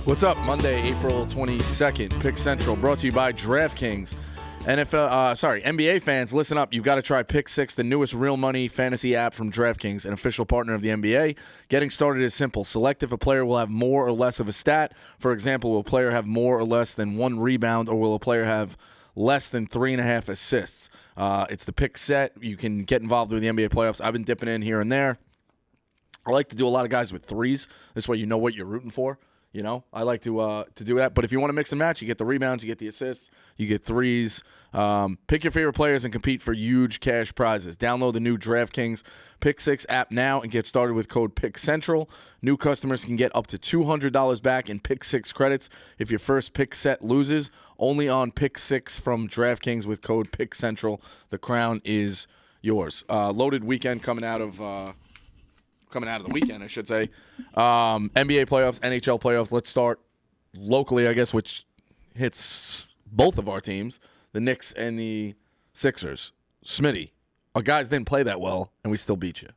What's up? Monday, April 22nd, Pick Central, brought to you by DraftKings. NBA fans, listen up. You've got to try Pick 6, the newest real money fantasy app from DraftKings, an official partner of the NBA. Getting started is simple. Select if a player will have more or less of a stat. For example, will a player have more or less than 1 rebound, or will a player have less than 3.5 assists? It's the pick set. You can get involved with the NBA playoffs. I've been dipping in here and there. I like to do a lot of guys with threes. This way you know what you're rooting for. You know, I like to do that. But if you want to mix and match, you get the rebounds, you get the assists, you get threes. Pick your favorite players and compete for huge cash prizes. Download the new DraftKings Pick 6 app now and get started with code PICKCENTRAL. New customers can get up to $200 back in Pick 6 credits if your first pick set loses. Only on Pick 6 from DraftKings with code PICKCENTRAL. The crown is yours. Loaded weekend coming out of the weekend, I should say. NBA playoffs, NHL playoffs. Let's start locally, I guess, which hits both of our teams, the Knicks and the Sixers. Smitty, our guys didn't play that well, and we still beat you.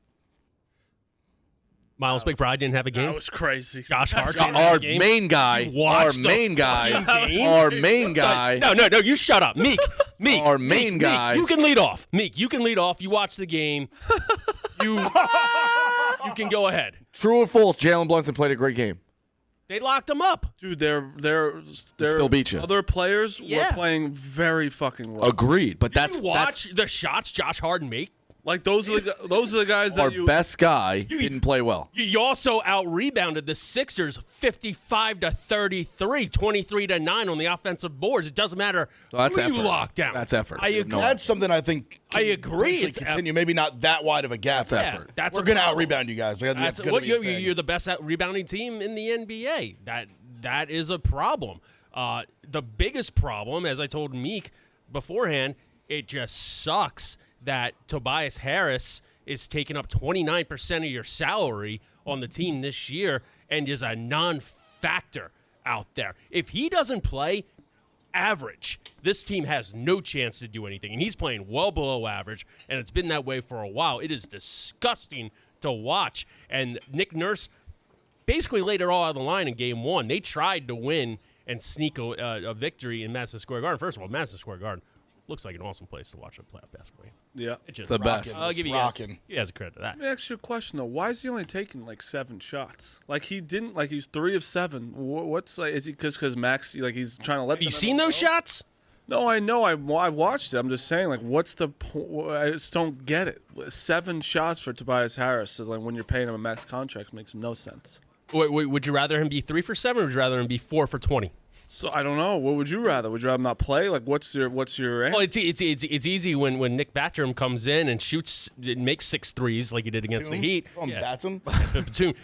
Miles McBride didn't have a game. That was crazy. Josh Hart didn't have a game. Our main guy. No, you shut up. Meek. Our main guy. You can lead off. Meek, you can lead off. You watch the game. You can go ahead. True or false, Jalen Brunson played a great game. They locked him up. Dude, they're still beat you. Other players were playing very fucking well. Agreed, but Did you watch the shots Josh Harden make? Like those are the guys our that best guy didn't play well. You also out-rebounded the Sixers 55-33, 23-9 on the offensive boards. It doesn't matter who you lock down. That's effort. I agree. That's something I think I agree. It's continue. Maybe not that wide of a gap. That's effort. We're going to out-rebound you guys. You're the best rebounding team in the NBA. That is a problem. The biggest problem, as I told Meek beforehand, it just sucks that Tobias Harris is taking up 29% of your salary on the team this year and is a non-factor out there. If he doesn't play average, this team has no chance to do anything. And he's playing well below average, and it's been that way for a while. It is disgusting to watch. And Nick Nurse basically laid it all out of the line in Game 1. They tried to win and sneak a victory in Madison Square Garden. First of all, Madison Square Garden looks like an awesome place to watch a playoff basketball game. Yeah. It's just the best. I'll give you guys a credit to that. Let me ask you a question, though. Why is he only taking, 7 shots? He's 3 of 7. What's, is he because Max, he's trying to let them... Have you seen those shots? No, I know. I watched it. I'm just saying, what's the point? I just don't get it. 7 shots for Tobias Harris, so, when you're paying him a max contract, makes no sense. Wait, would you rather him be 3 for 7, or would you rather him be 4 for 20? So I don't know. What would you rather? Would you rather not play? What's your answer? Well, it's easy when Nick Batum comes in and makes 6 threes like he did against the Heat. Batum? Batum.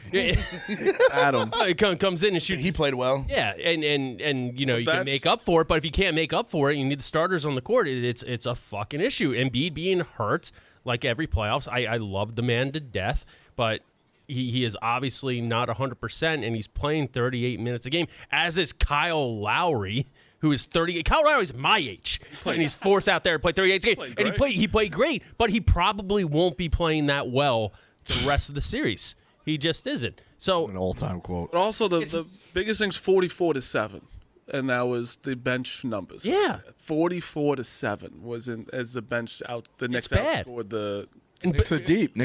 Adam. Comes in and shoots. He played well. Yeah, and you can make up for it, but if you can't make up for it, you need the starters on the court. It's a fucking issue. Embiid being hurt like every playoffs. I love the man to death, but he is obviously not 100%, and he's playing 38 minutes a game, as is Kyle Lowry, who is 38. Kyle Lowry's my age, and he's forced out there to play 38 games. And he played great, but he probably won't be playing that well the rest of the series. He just isn't. So an all-time quote. But also, the biggest thing's 44-7. And that was the bench numbers. Yeah, 44-7 was as the bench out. The Knicks outscored the. Knicks are deep.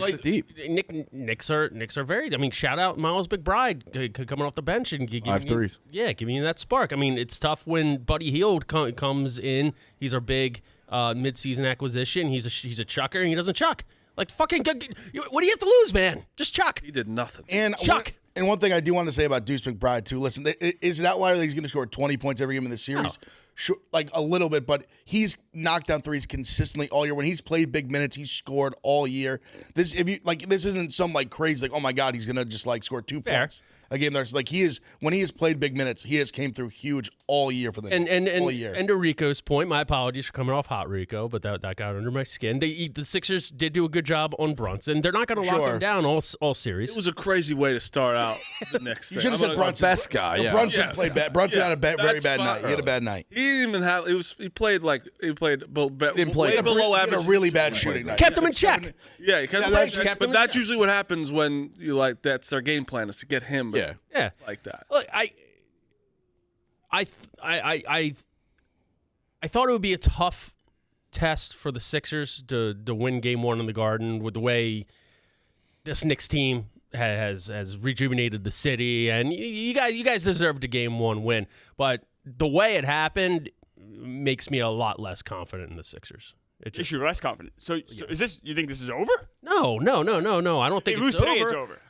Knicks are very. I mean, shout out Miles McBride coming off the bench and giving 5 threes. Giving you that spark. I mean, it's tough when Buddy Hield comes in. He's our big midseason acquisition. He's a chucker, and he doesn't chuck. Fucking, what do you have to lose, man? Just chuck. He did nothing. And chuck. And one thing I do want to say about Deuce McBride, too, listen, is it outlier that he's going to score 20 points every game in the series? No. Sure, a little bit, but he's knocked down threes consistently all year. When he's played big minutes, he's scored all year. This isn't some crazy oh my God, he's gonna just score 2 points a game. There's he is when he has played big minutes, he has came through huge all year for the all year. And to Rico's point, my apologies for coming off hot, Rico, but that got under my skin. The Sixers did do a good job on Brunson. They're not going to lock him down all series. It was a crazy way to start out the Knicks. You should have said Brunson. Best guy. Yeah. Brunson played bad. Brunson had a very bad night. He had a bad night. He didn't even have. He played way He below average. He had a really bad shooting night. Kept him in check. Yeah, but that's usually what happens when you that's their game plan is to get him. Yeah. Like that. Look, I thought it would be a tough test for the Sixers to win Game 1 in the Garden with the way this Knicks team has rejuvenated the city, and you guys deserved a Game 1 win. But the way it happened makes me a lot less confident in the Sixers. Makes you less confident. So is this? You think this is over? No. I don't think They lose it's over. today, it's over.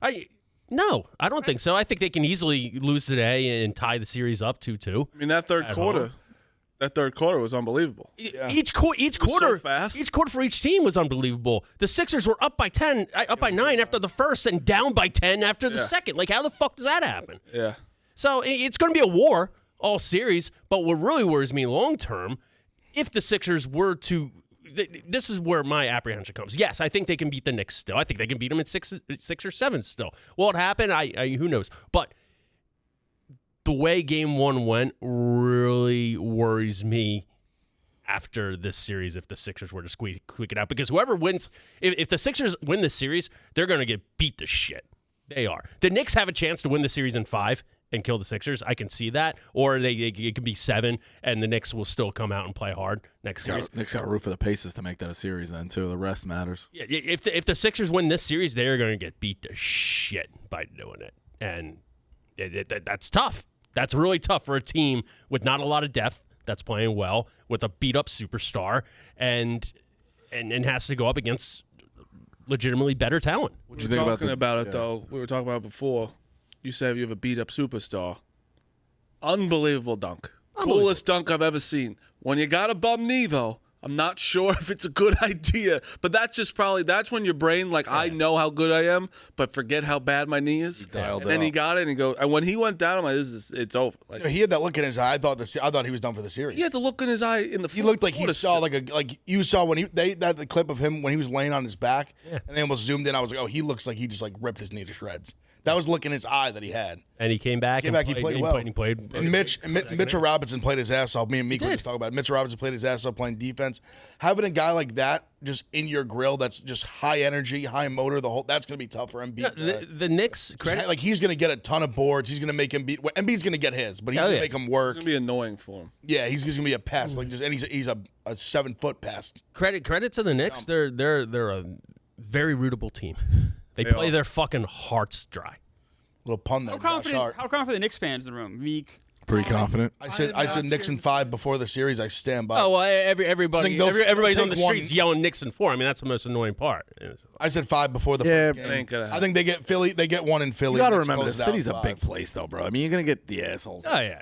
No, I don't think so. I think they can easily lose today and tie the series up 2-2. I mean, that third quarter was unbelievable. Each quarter, so fast. each quarter for each team was unbelievable. The Sixers were up by 9 after the first, and down by 10 after the second. Like, how the fuck does that happen? Yeah. So it's going to be a war all series. But what really worries me long term, if the Sixers were to, this is where my apprehension comes. Yes, I think they can beat the Knicks still. I think they can beat them in 6 or 7 still. Will it happen? Who knows? But the way Game 1 went really worries me after this series if the Sixers were to squeak it out. Because whoever wins, if the Sixers win this series, they're going to get beat to shit. They are. The Knicks have a chance to win the series in 5 and kill the Sixers. I can see that. Or it could be 7, and the Knicks will still come out and play hard next series. Knicks got to root for the Paces to make that a series then, too. The rest matters. Yeah, if the Sixers win this series, they're going to get beat to shit by doing it. And that's tough. That's really tough for a team with not a lot of depth that's playing well, with a beat-up superstar, and has to go up against legitimately better talent. We were talking about it, though. We were talking about it before. You said you have a beat-up superstar. Unbelievable dunk. Coolest dunk I've ever seen. When you got a bum knee, though, I'm not sure if it's a good idea. But that's when your brain, I know how good I am, but forget how bad my knee is. And then he got it, and when he went down, I'm like, it's over. He had that look in his eye. I thought he was done for the series. He had the look in his eye in the. He looked like he saw you saw when the clip of him when he was laying on his back, and they almost zoomed in. I was like, oh, he looks like he just ripped his knee to shreds. That was the look in his eye that he had. And he came back. He played well. He played. And Mitchell Robinson played his ass off. Me and Meek were just talking about it. Mitchell Robinson played his ass off playing defense. Having a guy like that just in your grill, that's just high energy, high motor. That's going to be tough for Embiid. The Knicks credit. He's going to get a ton of boards. He's going to make him beat. Embiid's going to get his, but he's going to make him work. It's going to be annoying for him. Yeah, he's just going to be a pest. And he's a 7-foot pest. Credit to the Knicks. They're a very rootable team. They play their fucking hearts dry. Little pun there. How confident the Knicks fans in the room? Meek. Pretty confident. I said Knicks in 5 before the series. I stand by. Oh well, everybody's on the streets one. yelling Knicks in 4. I mean, that's the most annoying part. I said 5 before the first game. Ain't gonna happen. I think they get Philly. They get 1 in Philly. You got to Knicks remember, the closes out city's a 5. big place, though, bro. I mean, you're going to get the assholes. Oh yeah.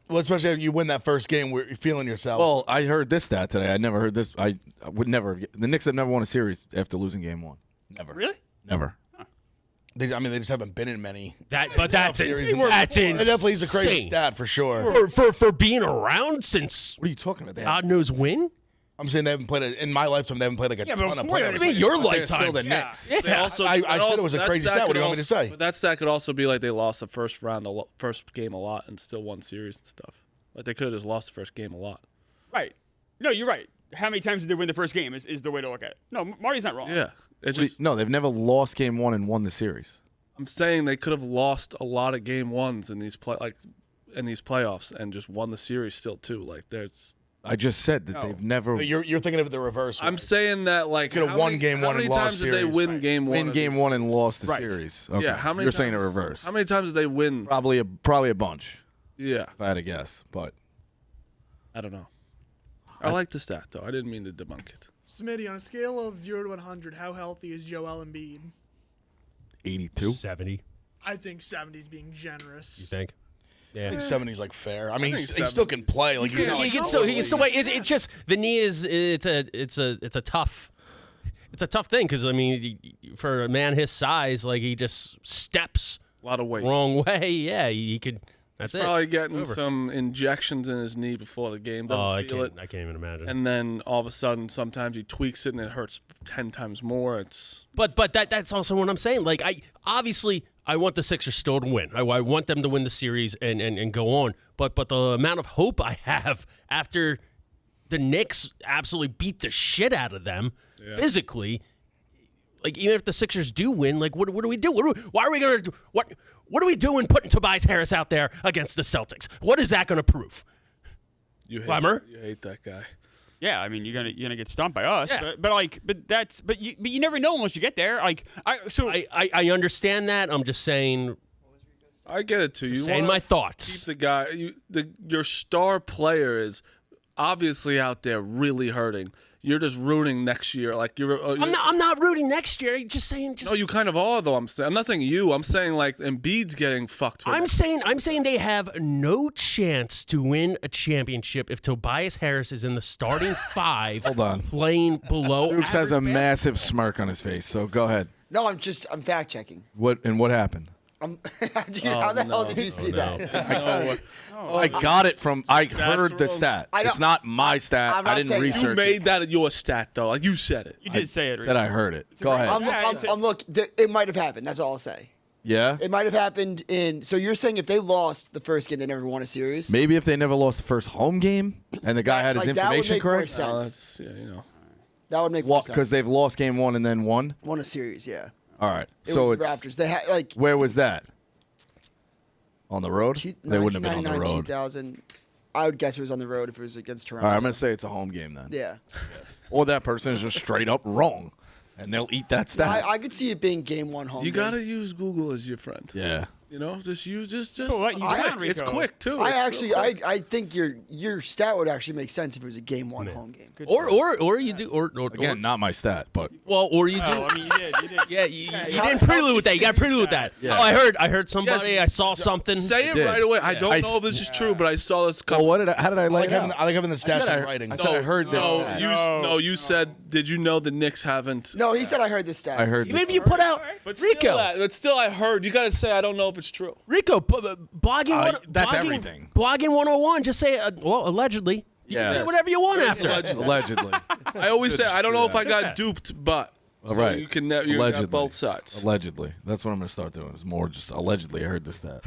Well, especially if you win that first game, where you're feeling yourself. Well, I heard this stat today. I never heard this. I would never. The Knicks have never won a series after losing Game 1. Never. Really? Never. They just haven't been in many. That's series. insane. That definitely is a crazy stat for sure. For being around since What are you talking about? God knows when. I'm saying they haven't played it in my lifetime. They haven't played like a ton of playoffs. I mean, your They're lifetime. still the Yeah. Knicks. Yeah. They also, I said it was a that crazy stat. What do you want me to say? But that stat could also be like they lost the first game a lot and still won series and stuff. Like they could have just lost the first game a lot. Right. No, you're right. How many times did they win the first game is the way to look at it. No, Marty's not wrong. Yeah, it's just. No, they've never lost Game 1 and won the series. I'm saying they could have lost a lot of game 1s in these playoffs and just won the series still too. Like there's. I just said that they've never You're thinking of it the reverse. I'm saying that could have won Game 1 and lost times did they series. win Game 1? win Game 1 and lost the Right. series. Okay. Yeah, how many? You're times, saying the reverse. How many times did they win? Probably a bunch, Yeah, if I had to guess. But I don't know. I like the stat though. I didn't mean to debunk it. Smitty, on a scale of 0 to 100, how healthy is Joel Embiid? 82. 70. I think 70 is being generous. You think? Yeah. I think 70's fair. I mean, he think still can play. Like he's not He like can still wait. It's just the knee is it's a tough thing because I mean for a man his size, like he just steps A lot of weight. wrong way. Yeah, he could. That's it. Probably getting Over. some injections in his knee before the game. Doesn't feel it. I can't even imagine. And then all of a sudden, sometimes he tweaks it and it hurts 10 times more. It's But that's also what I'm saying. Like I want the Sixers still to win. I want them to win the series and go on. But the amount of hope I have after the Knicks absolutely beat the shit out of them physically, like even if the Sixers do win, like what do we do? Why are we gonna do what are we doing putting Tobias Harris out there against the Celtics? What is that gonna prove? You Clemmer? hate that guy. Yeah, I mean you're gonna get stomped by us, Yeah. but you never know unless you get there. Like I understand that. I'm just saying I get it too. You saying wanna my thoughts. Keep the guy. Your star player is obviously out there really hurting. You're just rooting next year, like you're. I'm not rooting next year. Just saying. No, you kind of are though. I'm not saying you. I'm saying like Embiid's getting fucked. For I'm this. saying they have no chance to win a championship if Tobias Harris is in the starting 5. Hold on. Playing below. Dukes has a average massive smirk on his face. So go ahead. No, I'm fact checking. What happened? How the hell did you see that? I got it from. I heard the stat. I don't- It's not my stat. I'm I not didn't saying that. research. You made that your stat though. Like you said it. you did say it. it. Said I heard it. Go ahead. It might have happened. That's all I'll say. Yeah. It might have happened in. So you're saying if they lost the first game, they never won a series? Maybe if they never lost the first home game and the guy had his Like, that would information make more correct. sense. That's That would make more sense. Because they've lost game 1 and then won. Won a series, yeah. All right. It So was it's the Raptors. They had like where was that? On the road? They wouldn't have been on the 1999, road. 2000. I would guess it was on the road if it was against Toronto. All right, I'm gonna say it's a home game then. Yeah. Or that person is just straight up wrong, and they'll eat that stat. I could see it being game 1 home. You game. gotta use Google as your friend. Yeah. You know, just use just. People let you down, It's Rico. quick too. I It's real actually, quick. I think your stat would actually make sense if it was a game 1 home game. Or you do or Again, not my stat, but or you do. Oh, I mean, you did. Yeah, you didn't prelude with that. You got to prelude with that. Yeah. Oh, I heard somebody. Yes. I saw something. Say it did. right away. I Yeah. don't know if this is true, but I saw this. well, how did I I lay like it out? having the stats said in I- writing. I said I heard this. No, stat. you said. Did you know the Knicks haven't? No, he said I heard this stat. I heard Even this. if you put out But Rico, still, I heard. You gotta say I don't know if it's true. blogging that's blogging, everything. Blogging 101. Just say well, allegedly. You Yeah. can say whatever you want after. Allegedly. I always say I don't know if I got Yeah. duped, but All so right. you can you Allegedly. got both sides. Allegedly. That's what I'm gonna start doing. It's more just allegedly. I heard this stat.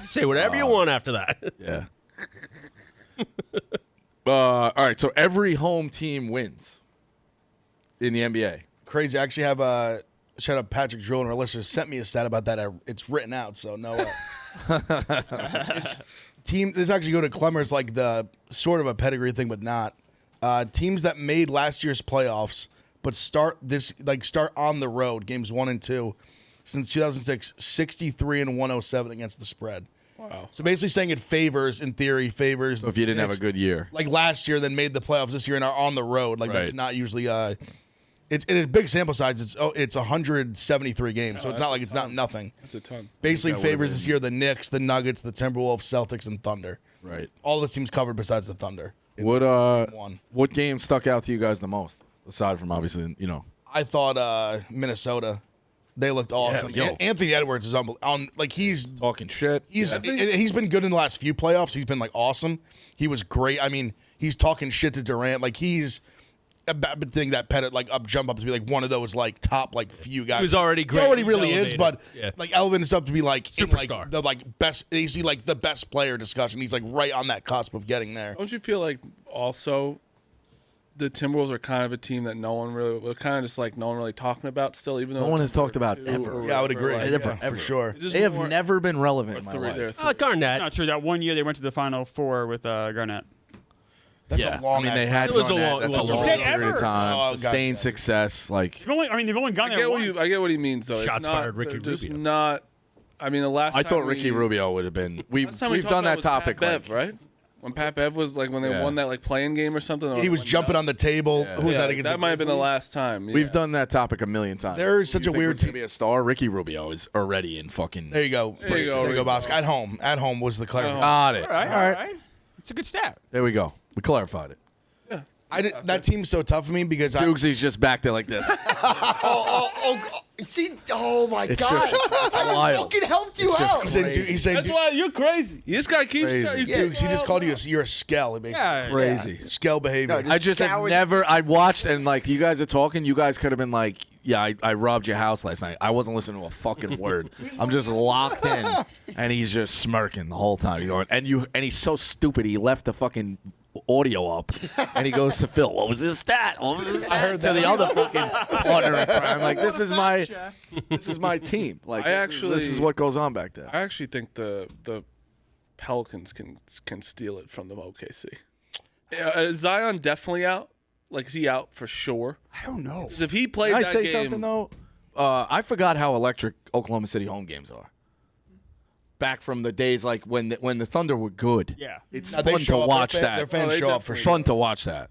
Say whatever you want after that. Yeah. All right. So every home team wins in the NBA. Crazy. I actually have a shout out Patrick Drill and our listeners sent me a stat about that. It's written out, so no. It's team. This actually go to Clemmer. It's like the sort of a pedigree thing, but not. Teams that made last year's playoffs, but start on the road, games 1 and 2, since 2006, 63 and 107 against the spread. Wow. So basically saying it favors, in theory, favors. So if you didn't have a Knicks, good year. like last year, then made the playoffs this year and are on the road. Like that's Right. not usually. It's a big sample size. It's 173 games, so it's not like it's not nothing. That's a ton. Basically That would've favors this been- year the Knicks, the Nuggets, the Timberwolves, Celtics, and Thunder. Right. All the teams covered besides the Thunder. What what game stuck out to you guys the most? Aside from obviously, I thought Minnesota. They looked awesome. yo. Anthony Edwards is like he's talking shit. he's been good in the last few playoffs. He's been like awesome. He was great. I mean, he's talking shit to Durant. Like he's a bad thing that Pettit jump up to be like one of those like top like few guys. He was already great. He already He was really is, elevated. but Yeah. like elevated stuff to be like in, like, Superstar. the best. You see like the best player discussion. He's like right on that cusp of getting there. Don't you feel like also the Timberwolves are kind of a team that no one really, kind of just like no one really talking about still, even though No one has they're talked about 2 ever. or Yeah, I would whatever, agree. like, Yeah, Ever. for sure. it's just They have more- never been relevant or in my three, life. they're Garnett. Not sure. That one year they went to the Final Four with Garnett. That's Yeah. a long. I mean, they ass had It was a Garnett. long- That's it a was a long long- period of Ever? time. Oh, Sustained gotcha. success. Like They've only gone I there get what once. I get what he means though. Shots it's not, fired, Ricky they're just Rubio. not. I mean, the last I time thought Ricky we- Rubio would have been. last time we We've talked done about that was topic. Pat Like, Bev, right? When Pat Bev was like when they Yeah. won that like playing game or something. He was jumping on the table. Yeah. Who was Yeah, that against? that might have been the Grizzlies? last time. We've yeah. done that topic a million times. There's such You a think weird who's gonna team. be a star. Ricky Rubio is already in fucking. There you go. There you go, There you go, Rico. Bosco. At home was the clarification. Got it. All right. It's a good stat. There we go. We clarified it. That team's so tough for me because Dukesy's just back there like this. See, oh my It's God! just I wild. fucking helped you It's just out. he's saying, crazy. he's saying That's why you're crazy. This guy keeps Crazy. Dukes, he just called you you're a skell. It makes Yeah. Crazy. skell behavior. No, I just have scoured- never. I watched and like you guys are talking. You guys could have been like, yeah, I robbed your house last night. I wasn't listening to a fucking word. I'm just locked in, and he's just smirking the whole time. He's going, and he's so stupid. He left the fucking audio up, and he goes to Phil. What was his stat? What was his stat? I heard that. To the other fucking partner in crime. Like this is my team. Like this is what goes on back there. I actually think the Pelicans can steal it from the OKC. Is Zion definitely out? Like, is he out for sure? I don't know. 'Cause if he played Can I that say game, something though? I forgot how electric Oklahoma City home games are. Back from the days like when the Thunder were good. Yeah. It's They fun to show up. watch Their that. Their fans they show up for definitely sure. Fun to watch that.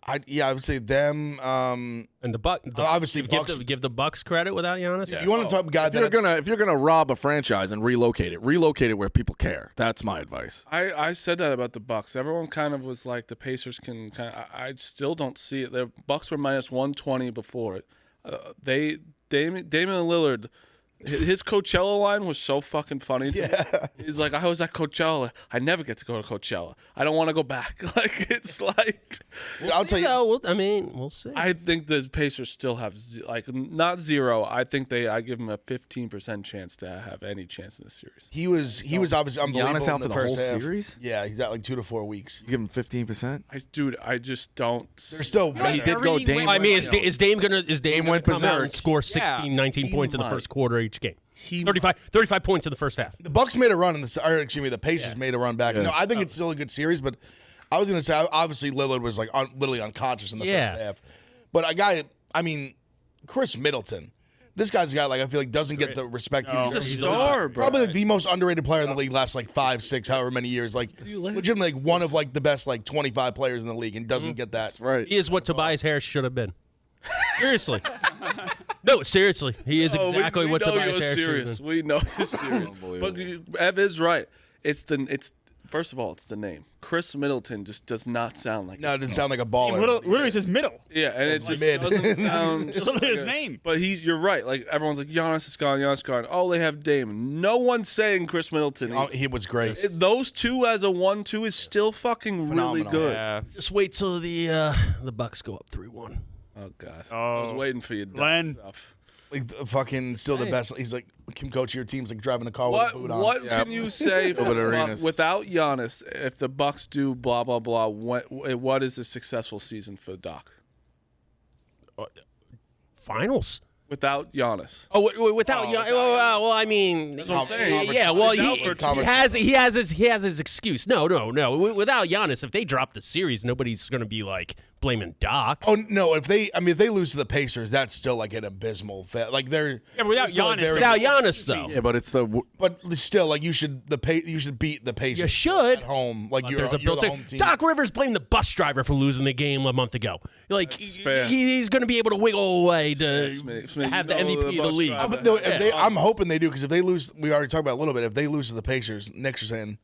I would say them. And the Obviously, Bucks. give the Bucks credit without Giannis. You want to talk guy If you're gonna rob a franchise and relocate it where people care. That's my advice. I said that about the Bucks. Everyone kind of was like the Pacers can kind of. I still don't see it. The Bucks were minus 120 before it. Damian Lillard. His Coachella line was so fucking funny. Yeah. He's like, I was at Coachella. I never get to go to Coachella. I don't want to go back. Like, it's like. I'll tell you. We'll see. I think the Pacers still have, not zero. I think I give them a 15% chance to have any chance in this series. He was obviously unbelievable Giannis out in the for the first whole half. series? Yeah, he's out like 2 to 4 weeks. You give him 15%. I just don't. They're still. He did go Dame. I mean, is Dame gonna went come out and berserk. score 16, 19 points in the might. first quarter each game? 35 points in the first half. The Bucks made a run the Pacers made a run back. No, I think it's still a good series, but I was going to say obviously Lillard was like literally unconscious in the first half. But Chris Middleton, this guy's a guy like I feel like doesn't get the respect he He's a deserves. star, bro. Probably like the most underrated player in the league last like 5, 6, however many years. Like legitimately like one of like the best like 25 players in the league and doesn't get that. That's right. He is what Tobias Harris should have been. Seriously. No, seriously. He is exactly we what know Tobias you're Harris should have serious. been. We know you're serious. But Ev is right. It's first of all, it's the name. Chris Middleton just does not sound like. No, it didn't sound like a baller. Literally says middle. Yeah, and it just mid. doesn't sound. It's literally his name. But you're right. Like everyone's like Giannis is gone. Giannis is gone. Oh, they have Dame. No one's saying Chris Middleton. He was great. Those two as a 1-2 is still fucking really Phenomenal. good. Yeah. Just wait till the Bucks go up 3-1. Oh God, I was waiting for you, Glenn. stuff. Like fucking still the best. He's like Kim coach of your team's like driving a car with a boot on. What can you say Little bit of arenas. without Giannis? If the Bucks do blah blah blah, what is a successful season for Doc? Finals. Without Giannis, Without well, I mean, what I'm saying. yeah, well, He's he has his excuse. No. Without Giannis, if they drop the series, nobody's going to be like blaming Doc. Oh no! If they lose to the Pacers, that's still like an abysmal. Like they're without still, like, Giannis, Without Giannis, though, Yeah, but it's but still like you should beat the Pacers. you should. At home. Like There's a you're the built-in. home team. Doc Rivers blamed the bus driver for losing the game a month ago. Like fair. he's going to be able to wiggle away to Smith, have the you know MVP of the bus league. driver. But I'm hoping they do because if they lose, we already talked about it a little bit. If they lose to the Pacers, Knicks are saying,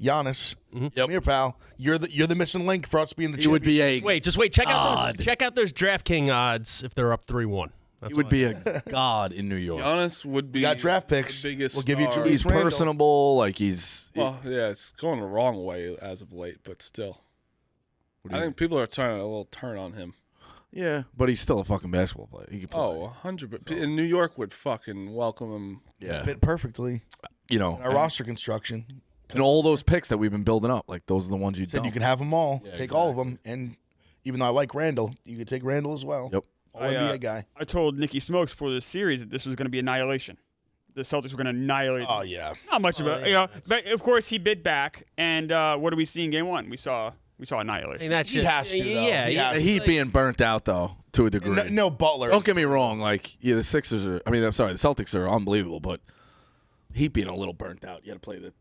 Giannis, come here, pal. You're the missing link for us being the. he would be a Wait. Check out those DraftKings odds if they're up 3-1. he would be a god in New York. Giannis would be. We got draft picks. the biggest We'll give you star. Julius He's Randle. personable. Like he's. Well, yeah, it's going the wrong way as of late, but still, I think people are trying a little turn on him. Yeah, but he's still a fucking basketball player. He can play. Oh, 100%. In New York would fucking welcome him. yeah. Fit perfectly You know, in our roster construction. and all those picks that we've been building up, like those are the ones you Said dump. you can have them all. Take all of them, and even though I like Randall, you could take Randall as well. Yep. All NBA guy. I told Nicky Smokes for this series that this was going to be annihilation. The Celtics were going to annihilate. Oh yeah. Not much of a, but of course he bid back. And what do we see in Game 1? We saw annihilation. I mean, that's He just, has to, though. Yeah, He has The to. Heat being burnt out though to a degree. No Butler. Don't get me wrong. Like the Sixers are. I mean, I'm sorry. The Celtics are unbelievable, but Heat being a little burnt out. You had to play the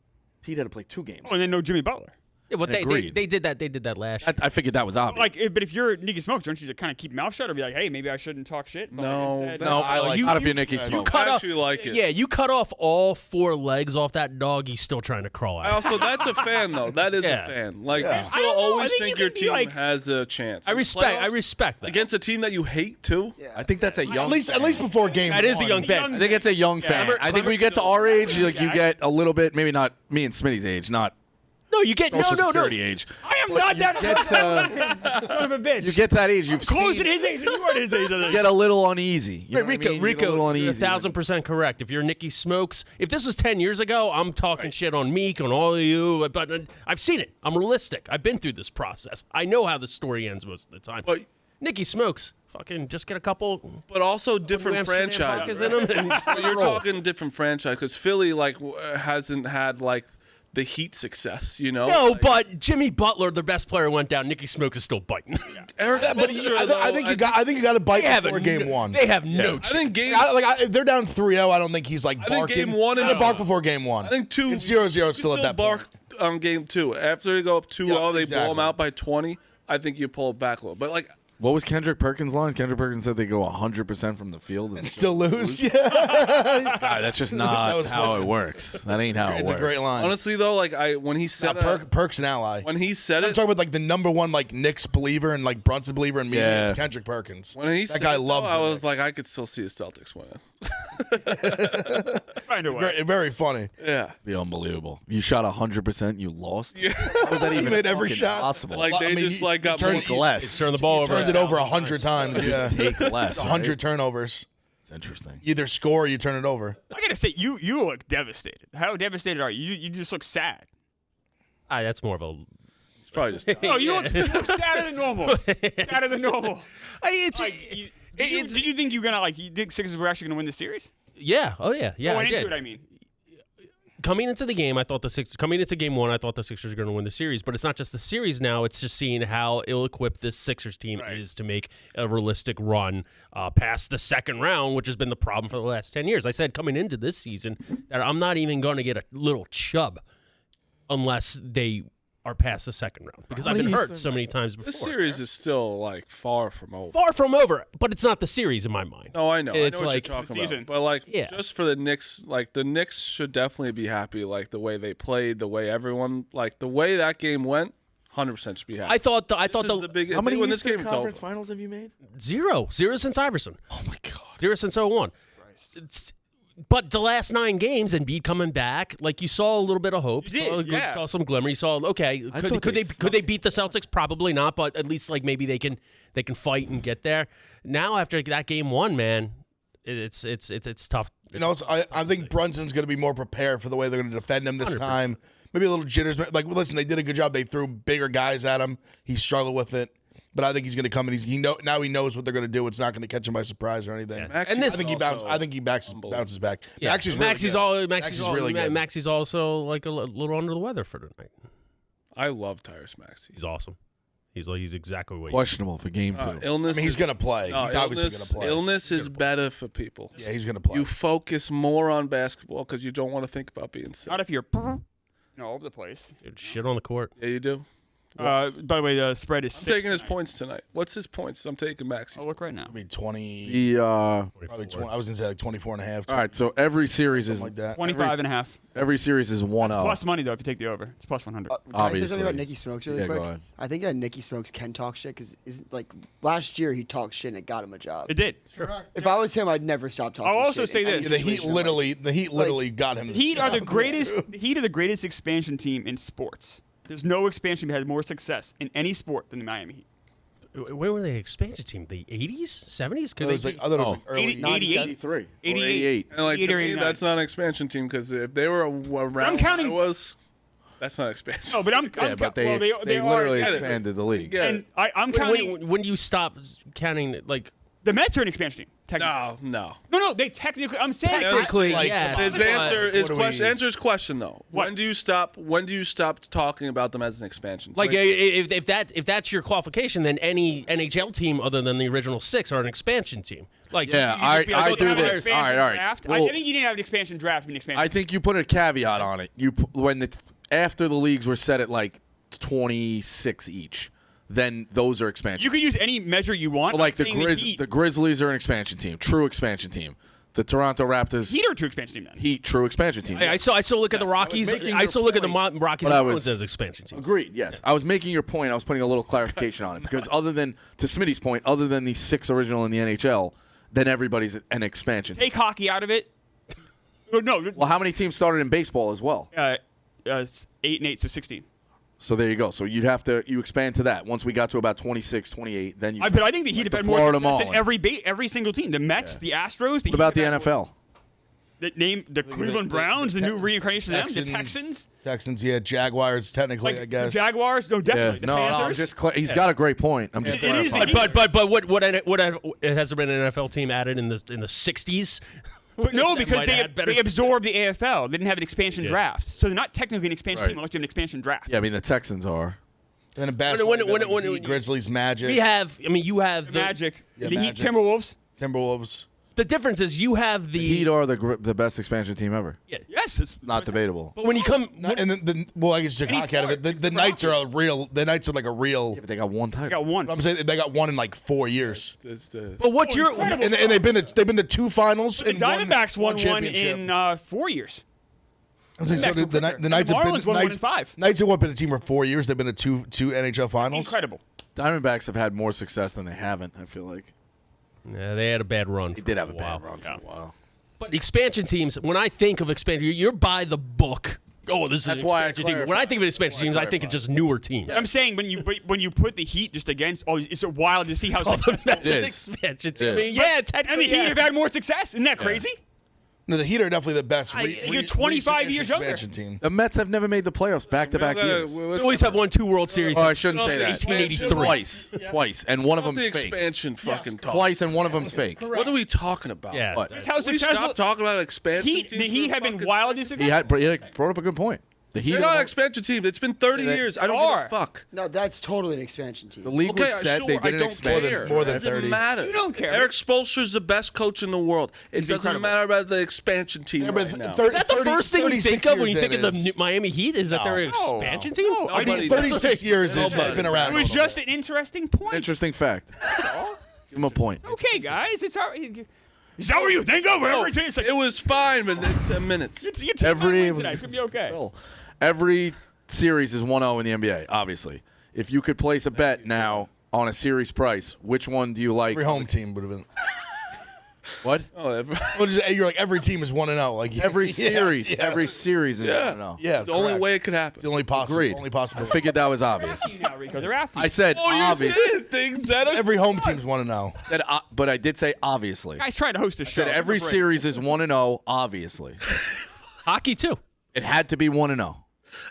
Heat had to play 2 games. Oh, and then no Jimmy Butler. Yeah, well, they Agreed. did that. They did that last year. I figured that was obvious. But if you're Nicky Smokes, don't you just kind of keep mouth shut or be like, hey, maybe I shouldn't talk shit? But No, instead- no, I like- not if you're Nicky you Smoke. I actually like it. Yeah, you cut off all 4 legs off that dog. He's still trying to crawl I out. also, that's a fan though. That is Yeah. a fan. Like Yeah. you I still don't know. I always think think you your can be team like- has a chance. I In the respect playoffs, that. against a team that you hate too. I think that's a young. At least before game. That is a one. young fan. I think it's a young fan. Clemmer- I think we Clemmer's get to still- our age, like you Yeah, get a little bit, maybe not me and Smitty's age, not No, you get Social no. Security age. I am not that son of a bitch. You get that age, you've close seen to his age, and you are his age. get a little uneasy. You know what I mean? You get a Rico, little you're uneasy. 1,000% correct. If you're Nicky Smokes, if this was 10 years ago, I'm talking shit on Meek, on all of you. But I've seen it. I'm realistic. I've been through this process. I know how the story ends most of the time. But Nicky Smokes, fucking just get a couple. but also different franchises. In them and You're talking different franchise because Philly hasn't had the Heat success, you know. No, but Jimmy Butler, their best player, went down. Nicky Smokes is still biting. Eric But Spoelstra, I think you got to bite They have before game one. They have no I chance. think game. If they're down 3-0, I don't think he's like think barking. game one He's is- gonna bark before game one. I think 2. It's 0-0 still at that bark point. on game 2. After they go up 2-0, they blow exactly. them out by 20. I think you pull it back a little. But What was Kendrick Perkins' line? Kendrick Perkins said they go 100% from the field and Still lose. Yeah. God, that's just That not was how funny. it works. That ain't how it It's works. a great line. honestly, though, when he said Perk's an ally. when he said I'm it, talking about the number one Knicks believer and Brunson believer in media. Yeah. It's Kendrick Perkins. when he that said guy it, though, loves. I the was Knicks. like, I could still see the Celtics winning. Find a way. very, very funny. Yeah. Be unbelievable. You shot 100%, you lost. How was that even made every fucking shot. possible? Like they just got more. Take less. Turn the ball over. Turned it over 100 times. Yeah, Take less. 100 turnovers. It's interesting. You either score or you turn it over. I gotta say, you look devastated. How devastated are you? You just look sad. That's more of a. It's probably just. Oh, you look sadder than normal. Sadder than normal. It's. Did you think you think Sixers were actually gonna win the series? Yeah. Oh yeah. Yeah. Going I did. into it, I mean. Coming into the game, I thought coming into game one, I thought the Sixers were going to win the series. But it's not just the series now; it's just seeing how ill-equipped this Sixers team is to make a realistic run past the second round, which has been the problem for the last 10 years. I said coming into this season that I'm not even going to get a little chub unless they are past the second round because I've been hurt so many times before. This series is still far from over. Far from over, but it's not the series in my mind. No, I know. It's I know what like you're talking season. about. But Yeah. just for the Knicks, the Knicks should definitely be happy. The way they played, the way everyone, the way that game went, 100% should be happy. I thought This is the the big. How many when this Eastern game is Conference over. Finals have you made? zero since Iverson. Oh my God. 0 since 01. But the last 9 games, Embiid coming back, you saw a little bit of hope. You did, yeah. Saw some glimmer. You saw, okay, thought could they they beat the Celtics? Probably not, but at least maybe they can fight and get there. Now after that game 1, man, it's tough. I think Brunson's going to be more prepared for the way they're going to defend him this 100%. time. Maybe a little jitters. Listen, they did a good job. They threw bigger guys at him. He struggled with it. But I think he's going to come and now he knows what they're going to do. It's not going to catch him by surprise or anything. Maxey's And this- I think he bounces back. Yeah. Maxey's really good. Maxey's really good. Maxey's also a little under the weather for tonight. I love Tyrese Maxey. He's awesome. He's exactly what. Questionable for game 2. Illness. He's going to play. No, He's obviously going to play. Illness is better for people. Yeah, he's going to play. You focus more on basketball because you don't want to think about being sick. Not if you're all over the place. Shit on the court. Yeah, you do. By the way, the spread is I'm 6 taking his tonight. points tonight. What's his points? I'm taking Maxey. I'll look right now. I mean, 20. The Probably 20. I was going to say 24 and a half. all right, so every series is Something like that. 25 and a half. every series is 1-0. Plus money, though, if you take the over. It's plus 100. Can I say Obviously. something about Nicky Smokes really Yeah, quick? go ahead. I think that Nicky Smokes can talk shit because last year he talked shit and it got him a job. It did. If I was him, I'd never stop talking. I'll also shit say in any this. The Heat situation in life. literally got him. The Heat are the greatest. The Heat are the greatest expansion team in sports. There's no expansion that had more success in any sport than the Miami Heat. When were they an expansion team? The 80s, 70s? Could I they? thought it was early. 88. 83. 88. And to 88 or me, 89. that's not an expansion team because if they were around, I'm counting- when I was. That's not expansion. No, but I'm Yeah, but they, well, they are literally together. expanded the league. Yeah. And I'm counting. When do you stop counting? The Mets are an expansion team. Technically. No. No, they technically. I'm saying. Technically, Like, yes. His answer is what do question. we- Answer his question though. What? When do you stop talking about them as an expansion? Like team? if that's your qualification, then any NHL team other than the original 6 are an expansion team. Like Yeah, you just be like, I oh, do they're this. an expansion. All right. Draft. Well, I think you didn't have an expansion draft. An expansion. I think you put a caveat on it. After the leagues were set at 26 each, then those are expansion. you could use any measure you want. Like I'm saying the Grizzlies are an expansion team, true expansion team. The Toronto Raptors, Heat are a true expansion team then. Heat, true expansion team. I still look at the Rockies. making I your still look at the point, Rockies but I and Marlins was- as expansion teams. Agreed. Yes, I was making your point. I was putting a little clarification on it because to Smitty's point, other than the 6 original in the NHL, then everybody's an expansion team. Take hockey out of it. No. Well, how many teams started in baseball as well? 8 and 8, so 16. So there you go. So you expand to that. Once we got to about 26, 28, then you. But I think the Heat have the had more Florida success than Marlins. every single team. The Mets, the Astros. The What about the Heat have had more- NFL? The Cleveland Browns, the new reincarnation of them, the Texans, yeah, Jaguars, technically, I guess. The Jaguars, no, definitely. The No, I'm Panthers. just. He's got a great point. I'm just. It is the clarifying. Heat. But what has there been an NFL team added in the 60s? But no, That because might add better they absorbed the AFL. They didn't have an expansion draft. So they're not technically an expansion Right. team unless you have an expansion draft. Yeah, I mean the Texans are. And then in basketball, when- Heat, Grizzlies, Magic, We have. I mean, you have the Magic. Yeah, the Magic. Heat, Timberwolves. Timberwolves. The difference is you have the. The Heat are the best expansion team ever. Yeah. Yes. It's Not debatable. But when you come, And then, well, I guess you Any cock out of it. sport. The Knights are a real. The Knights are like a real. Yeah, but they got one title. I got one. I'm saying they got one in like 4 years, It's the but what you're. incredible. and they've been to 2 finals. The and Diamondbacks won one championship. in 4 years. I'm saying, so Diamondbacks the were quicker. Knights have The been Marlins won one in 5. Knights have been a team for 4 years. They've been to two NHL finals. Incredible. Diamondbacks have had more success than they haven't. I feel like Yeah, they had a bad run. they did have a while. bad run for a while. But expansion teams, when I think of expansion, you're by the book. Oh, this is That's an why I expansion team. When I clarified. think of expansion teams, I think of just newer teams. I'm saying when you put the Heat just against, it's wild to see how successful. That's an is. expansion team. It I mean, is. yeah, And the technically. Heat Yeah. have had more success. Isn't that crazy? No, the Heat are definitely the best. you're 25 recent-ish years younger. expansion team. The Mets have never made the playoffs back-to-back years. They always have won 2 World Series. Oh, I shouldn't say that. 1883. Twice, and one of the them's fake. expansion fucking talk. Twice, and one of them's fake. What are we talking about? Yeah. What? That's how Can we successful. stop talking about expansion teams? The Heat for have been fucking- wildly He successful. brought up a good point. The Heat They're not an expansion team. It's been 30 years. I don't are. give a fuck. No, that's totally an expansion team. The league Okay, was set. sure, They I didn't don't expand. care. More than It doesn't 30. matter. You don't care. Eric Spoelstra's the best coach in the world. It He's doesn't incredible. matter about the expansion team Yeah, but right now. Is that the first thing you think of when you think of the is. Miami Heat? Is that their expansion team? I mean, Nobody- 36 years has Nobody. been around. it was a little just bit. an interesting point. Interesting fact. Give him a point. Okay, guys, it's all right. Is that what you think of? Every team? It was fine, but 10 minutes. It's tonight. It's gonna be okay. Every series is 1-0 in the NBA, obviously. If you could place a bet now on a series price, which one do you like? Every home team would have been. What? Oh, You're like every team is 1-0. Like Every yeah, series. yeah. Every series is Yeah. 1-0. Yeah, the only correct. way it could happen. It's the only possible. Agreed. Only possible. I figured that was obvious. Now, Rico, they're after you. I said obvious. things that Every home team's 1-0. But I did say obviously. Guys trying to host a show. Said every Give me a break. series is 1-0, obviously. Hockey, too. It had to be 1-0.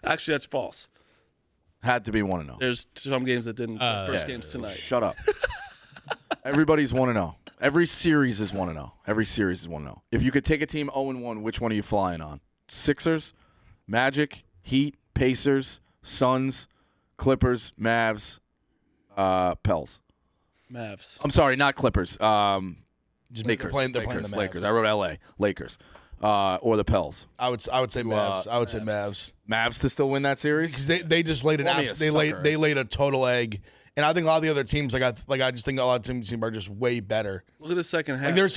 Actually, that's false. Had to be 1-0. There's some games that didn't. First Yeah, game's tonight. Shut up. Everybody's 1-0. Every series is 1-0. Every series is 1-0. If you could take a team 0-1, which one are you flying on? Sixers, Magic, Heat, Pacers, Suns, Clippers, Mavs, Pels. Mavs. I'm sorry, not Clippers. Just Lakers. They're playing the Mavs. Lakers. I wrote LA. Lakers. Or the Pels. I would say Mavs. I would say Mavs Mavs to still win that series? because they just laid an Call me a sucker. they laid a total egg, and I think a lot of the other teams I just think a lot of teams are just way better. Look at the second half. Like there's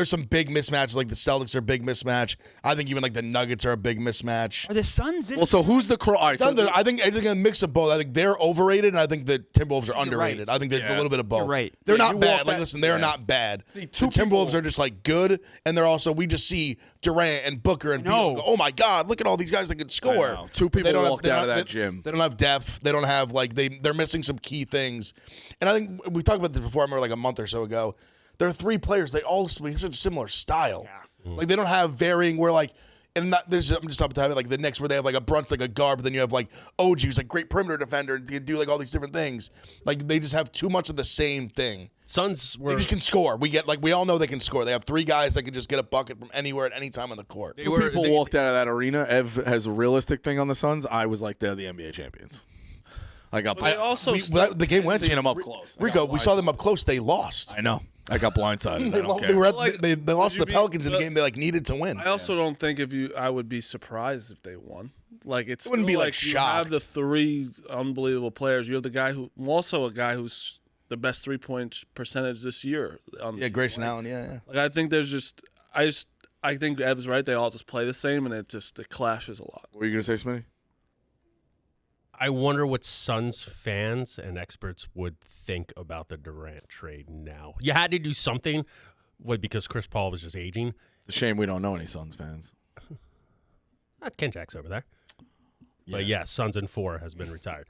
some big mismatches. Like the Celtics are a big mismatch. I think even like the Nuggets are a big mismatch. Are the Suns this? Well, so who's the crow? I think a mix of both. I think they're overrated, and I think the Timberwolves are underrated. I think there's a little bit of both. You're right. They're Yeah, not you bad. walk Like that- listen, they're not bad. The two Timberwolves people- are just like good, and they're also we just see Durant and Booker and No. Beal and go, oh my God, look at all these guys that can score. know. Two But they people don't walked they out of don't- that they- gym. They don't have depth. They don't have they're missing some key things. And I think we talked about this before. I remember like a month or so ago. There are 3 players. They all have such a similar style. Like they don't have varying. Where like. And I'm just talking about like the Knicks where they have like a Brunson like a guard, but then you have like OG who's like great perimeter defender and can do like all these different things. Like they just have too much of the same thing. Suns were. They just can score. We all know they can score. They have 3 guys that can just get a bucket from anywhere at any time on the court. They were- People they- walked out of that arena. Ev has a realistic thing on the Suns. I was like, they're the NBA champions. I got. They also The game went Seeing to them up close. I Rico. got We saw them up close. They lost. I know. I got blindsided. I They, don't they, care. were at, Like, they lost to would the you be- Pelicans in the but- game they like needed to win. I also don't think I would be surprised if they won. Like it's It wouldn't still be, like, you have shocked. the 3 unbelievable players. You have the guy also a guy who's the best 3-point percentage this year. On the Yeah, team. Grayson Allen. Yeah. Like I think there's I think Ev's right. They all just play the same, and it clashes a lot. What were you gonna say, Smitty? I wonder what Suns fans and experts would think about the Durant trade now. You had to do something, because Chris Paul was just aging. It's a shame we don't know any Suns fans. Ken Jack's over there. But yes, Suns in 4 has been retired.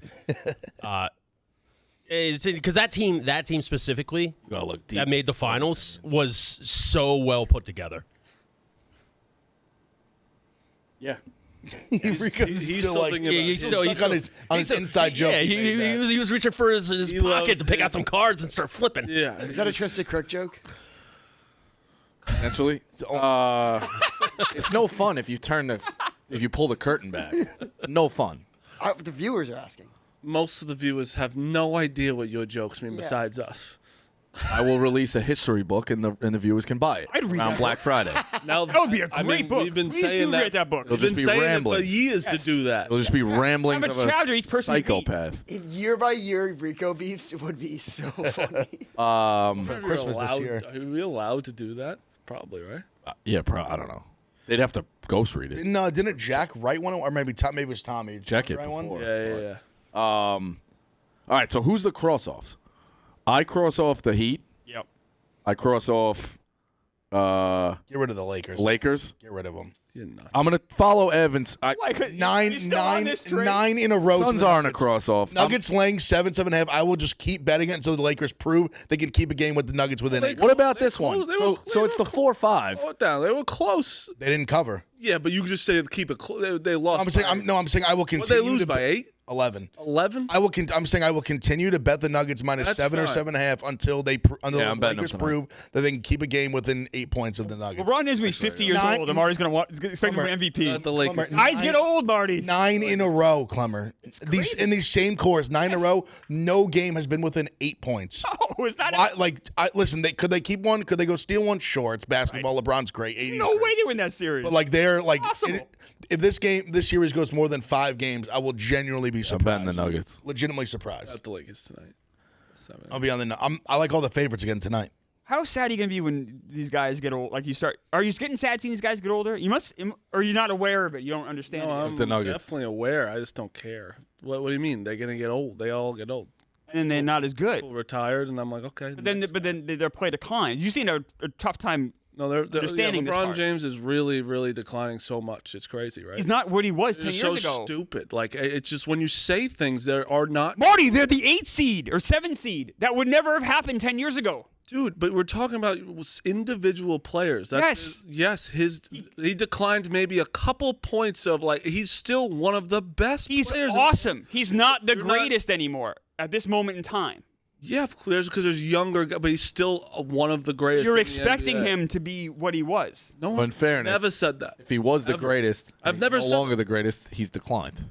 Because that team specifically Gotta look deep. that made the finals was so well put together. Yeah. Rico's he's still still like thinking about it. he's stuck on his inside joke. Yeah, he made that. he was reaching for his He pocket loves to pick out it. some cards and start flipping. Yeah. Is that a Tristan Kirk joke? Actually, it's no fun if you pull the curtain back. It's no fun. The viewers are asking. Most of the viewers have no idea what your jokes mean besides us. I will release a history book, and the viewers can buy it I'd read around that Black Friday. Now That would be a great I mean, book. We've been Please saying do that. read that book. It'll We've just been be saying it rambling. for years to do that. It'll just be ramblings How of much a chapter each person would beat? psychopath. Year by year, Rico beefs would be so funny. For Christmas this year. Are we allowed to do that? Probably, right? Yeah, I don't know. They'd have to ghost read it. Didn't Jack write one, or maybe it was Tommy? Check it Write one? before. Yeah. All right, so who's the cross-offs? I cross off the Heat. Yep. I cross off Get rid of the Lakers. Lakers. Get rid of them. You're nuts. I'm going to follow Evans. Nine in a row. to Suns the aren't a Nuggets. cross-off. Nuggets laying 7.5. I will just keep betting it until the Lakers prove they can keep a game with the Nuggets within it. What about this close. one? They were- So it's the 4-5. Slow it down. They were close. They didn't cover. Yeah, but you just say keep it close. They lost. I'm saying I will What, continue. they lose to by 8? 11. 11? I'm saying I will continue to bet the Nuggets minus That's 7 or fine. 7.5 until the I'm betting them Lakers tonight. prove that they can keep a game within 8 points of the Nuggets. LeBron James will be 50 years Nine- old. And Marty's going to expect him for MVP. Not the Lakers. Clemmer, Eyes get old, Marty. 9 in a row, Clemmer. These same cores, 9 in a row. No game has been within 8 points. Oh, is that Listen, could they keep one? Could they go steal one? Sure, it's basketball. LeBron's great. 80's no great. way they win that series. But they're Impossible. if this series goes more than 5 games, I will genuinely be I'm surprised. betting the Nuggets. Legitimately surprised. Not the Lakers tonight. 7. I'll be on the. I like all the favorites again tonight. How sad are you gonna be when these guys get old? Like are you getting sad seeing these guys get older? You must, or you're not aware of it. You don't understand No, it. I'm the Nuggets. definitely aware. I just don't care. What do you mean? They're gonna get old. They all get old. And then they're not as good. People retired, and I'm like, okay. But then their play declines. You seem a tough time. no, they're understanding this LeBron part. James is really, really declining so much. It's crazy, right? He's not what he was 10 It's years so ago. stupid. Like it's just when you say things that are not. Marty, they're the 8 seed or 7 seed. That would never have happened 10 years ago. Dude, but we're talking about individual players. Yes, he declined maybe a couple points of he's still one of the best He's players. awesome. He's not the You're greatest anymore at this moment in time. Yeah, because there's younger, but he's still one of the greatest. You're in the expecting NBA. him to be what he was. No, Well, in fairness, never said that. If he was the Ever. greatest, I've he's never no said longer the greatest. He's declined.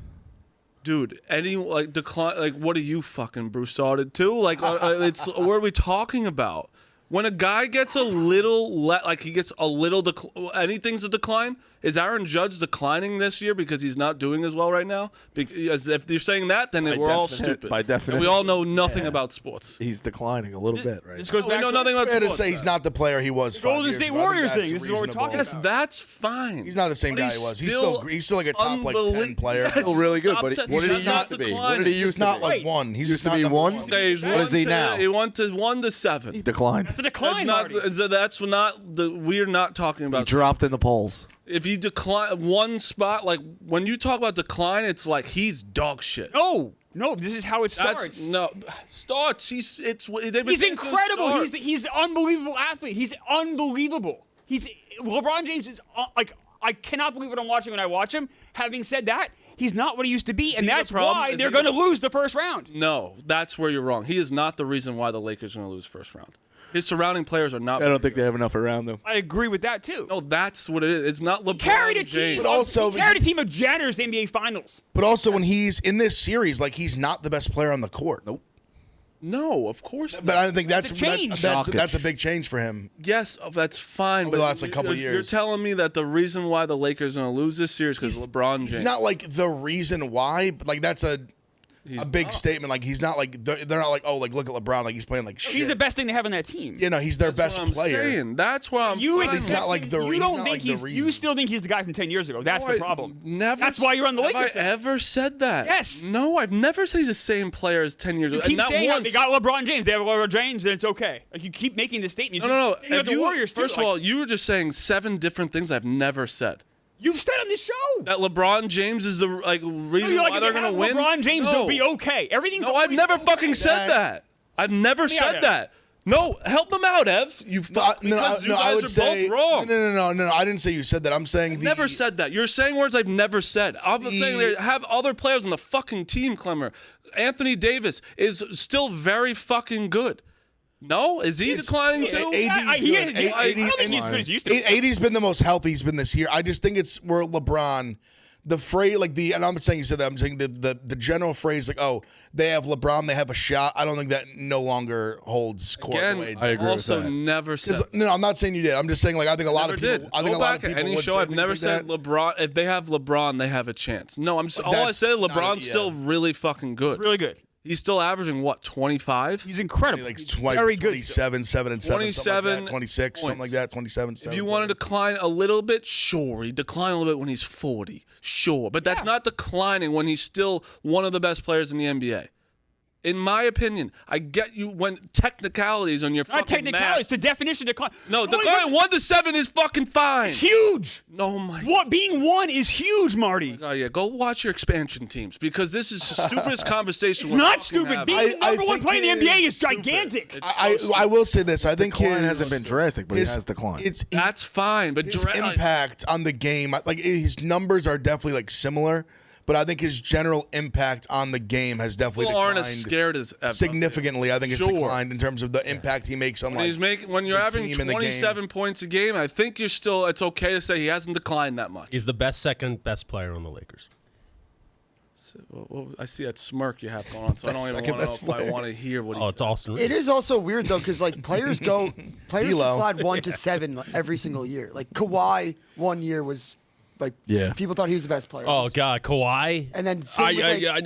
Dude, any decline? What are you fucking Broussarded too? It's what are we talking about? When a guy gets a little he gets a little anything's a decline. Is Aaron Judge declining this year because he's not doing as well right now? Because if you're saying that, then we're all stupid. By definition. And we all know nothing about sports. He's declining a little bit, right? This goes We back know to nothing about Fair to sports. say he's not the player he was. 5 Golden years State ago. I think Warriors that's thing. This is what we're talking reasonable. Yes, that's fine. He's not the same But guy he's he was. still He's still like a top 10 player. Still really good, but Top what 10. did He's he not used to be? What declining. did he He's used He's to not be? like one. He's Used just to not be number one? Okay, he's What is he now? He went to 1 to 7. He declined. the decline, Marty. That's not the. We're not talking He about. dropped in the polls. If you decline one spot, when you talk about decline, it's like he's dog shit. No, this is how it starts. Starts. He's incredible. He's unbelievable athlete. He's unbelievable. LeBron James is I cannot believe what I'm watching when I watch him. Having said that, he's not what he used to be, and he the that's problem? why Is they're he going to the- lose the first round. No, that's where you're wrong. He is not the reason why the Lakers are going to lose first round. His surrounding players are not. I don't think they have enough around them. I agree with that too. No, that's what it is. It's not LeBron Carried a James. team. But also- he carried a team of janitors to the NBA Finals. But also when he's in this series, he's not the best player on the court. Nope. No, of course not. But I think that's It's a change. that's a big change for him. Yes, that's fine. Over but the last, couple you're years. telling me that the reason why the Lakers are going to lose this series because LeBron James. He's not the reason why, but that's a big statement. He's not they're not look at LeBron, he's playing like shit. He's the best thing to have on that team. He's their That's best what I'm player. saying. That's where I'm. You fine. He's not like the you reason. don't think the reason. you still think he's the guy from 10 years ago. That's No, the I problem. Never. That's why you're on the have Lakers I then. ever said that? Yes. No, I've never said he's the same player as 10 years You ago. keep And not saying once. they got LeBron James. They have LeBron James, then it's okay. You keep making this statement. No. You got the Warriors too. First of all, you were just saying 7 different things I've never said. You've said on this show that LeBron James is the reason why they're going to win. LeBron James, they'll be okay. Everything's. No, I've never fucking said that. I've never said that. No, help them out, Ev. You guys are both wrong. No. I didn't say you said that. I'm saying never said that. You're saying words I've never said. I'm saying they have other players on the fucking team, Clemmer. Anthony Davis is still very fucking good. No? Is he declining too? I don't think he's as good as he used to. AD's been the most healthy he's been this year. I just think it's where LeBron, the phrase, and I'm not saying you said that. I'm saying the general phrase, they have LeBron, they have a shot. I don't think that no longer holds court. Again, I agree also with that. never said. No, I'm not saying you did. I'm just saying, I think a lot of people. I think a lot of people any would show. say I've never things said like LeBron. If they have LeBron, they have a chance. No, all I said. LeBron's still really fucking good. Really good. He's still averaging what, 25? He's incredible. Like very good. 27, 7 and 7, 27 26, something like that. 27, 7. If you want to decline a little bit, sure. He decline a little bit when he's 40, sure. But that's not declining when he's still one of the best players in the NBA. In my opinion, I get you when technicalities on your Not fucking technicality. It's the definition of decline. No, decline 1 to 7 is fucking fine. It's huge. No, my. What being 1 is huge, Marty. Oh yeah, go watch your expansion teams because this is the stupidest conversation. It's not stupid. Being the number 1 player in the NBA is gigantic. I will say this. I think Decline hasn't been drastic, but he has declined. That's fine, but his impact on the game, his numbers are definitely similar. But I think his general impact on the game has definitely People declined aren't as scared as ever. significantly. I think it's declined in terms of the impact he makes on when you're having 27 points a game. I think it's okay to say he hasn't declined that much. He's the second best player on the Lakers. Well, I see that smirk you have going on, so I don't even want to know if I want to hear what. It's Austin Reeves. It is also weird though, because players can slide 1 to 7 every single year. Like Kawhi, 1 year was. People thought he was the best player. Oh God, Kawhi. And then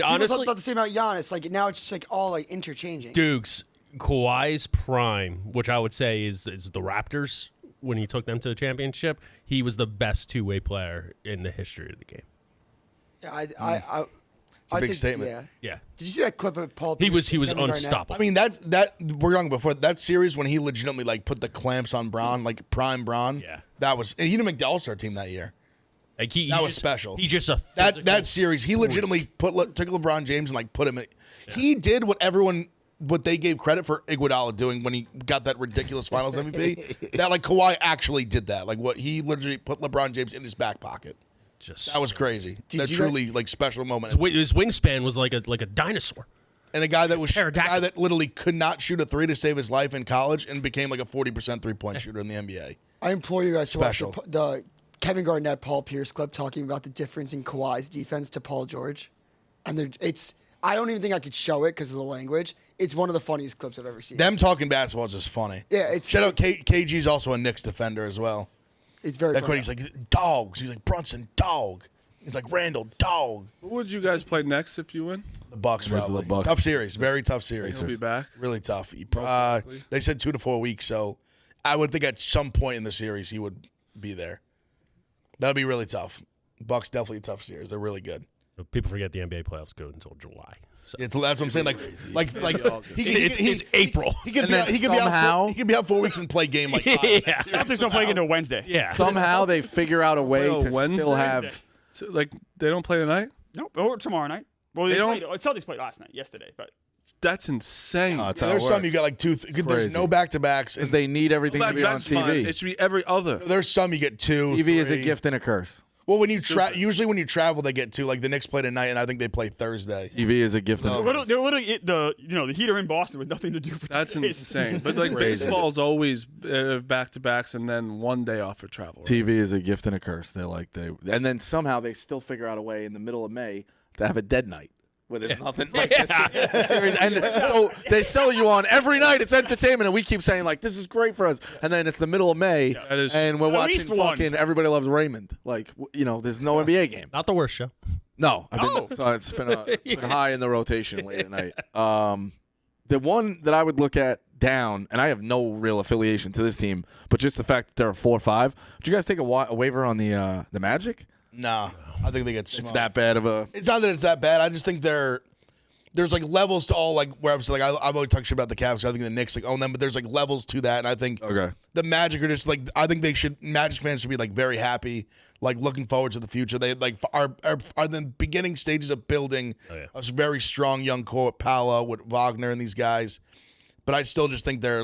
honestly, thought the same about Giannis. Now it's just all interchanging. Dukes, Kawhi's prime, which I would say is the Raptors when he took them to the championship. He was the best two-way player in the history of the game. Yeah, it's a big statement. Yeah. Did you see that clip of Paul? He was Kevin unstoppable. I mean, that we're talking before that series when he legitimately put the clamps on Bron, prime Bron. Yeah. That was, and he didn't make the All-Star team that year. That was special. He's just a that series. He legitimately took LeBron James and put him in. Yeah. He did what they gave credit for Iguodala doing when he got that ridiculous Finals MVP. That Kawhi actually did that. What he literally put LeBron James in his back pocket. That was crazy. That truly special moment. His wingspan was like a dinosaur. And a guy that literally could not shoot a 3 to save his life in college and became a 40% 3-point shooter in the NBA. I implore you guys to watch the Kevin Garnett, Paul Pierce clip talking about the difference in Kawhi's defense to Paul George. And I don't even think I could show it because of the language. It's one of the funniest clips I've ever seen. Them talking basketball is just funny. Yeah, shout out KG's also a Knicks defender as well. It's very funny. He's like, dogs. He's like, Brunson, dog. He's like, Randall, dog. Who would you guys play next if you win? The Bucks, probably. The Bucks. Tough series. Very tough series. He'll be back. Really tough. They said 2 to 4 weeks, so I would think at some point in the series he would be there. That would be really tough. Bucks definitely a tough series. They're really good. People forget the NBA playoffs go until July. So. That's what I'm saying. It's April. He could be out 4 weeks and play game like 5. Yeah. Celtics don't play until Wednesday. Yeah. Somehow they figure out a way to still have. So, they don't play tonight? Nope. Or tomorrow night. Well, Celtics played yesterday, but. That's insane. There's some you got 2. There's no back-to-backs. Because they need everything to be on TV. Fine. It should be every other. There's some you get 2. TV is a gift and a curse. Well, when you usually when you travel, they get 2. The Knicks play tonight, and I think they play Thursday. TV is a gift and a curse. The Heat are in Boston with nothing to do for That's insane. But baseball's always back-to-backs and then 1 day off for travel. Right? TV is a gift and a curse. And then somehow they still figure out a way in the middle of May to have a dead night. Where there's nothing this series. And so they sell you on every night. It's entertainment. And we keep saying, this is great for us. And then it's the middle of May. And we're watching fucking Everybody Loves Raymond. There's no NBA game. Not the worst show. No. So it's been high in the rotation late at night. The one that I would look at down, and I have no real affiliation to this team, but just the fact that they're a 4-5. Did you guys take a waiver on the Magic? No. I think they get smoked. It's that bad of a... It's not that it's that bad. I just think there's levels to all, where I'm saying, I've always talked shit about the Cavs. I think the Knicks own them, but there's levels to that. And I think the Magic are just I think Magic fans should be very happy like looking forward to the future. They like are in the beginning stages of building a very strong young core with Paolo, with Wagner and these guys. But I still just think they're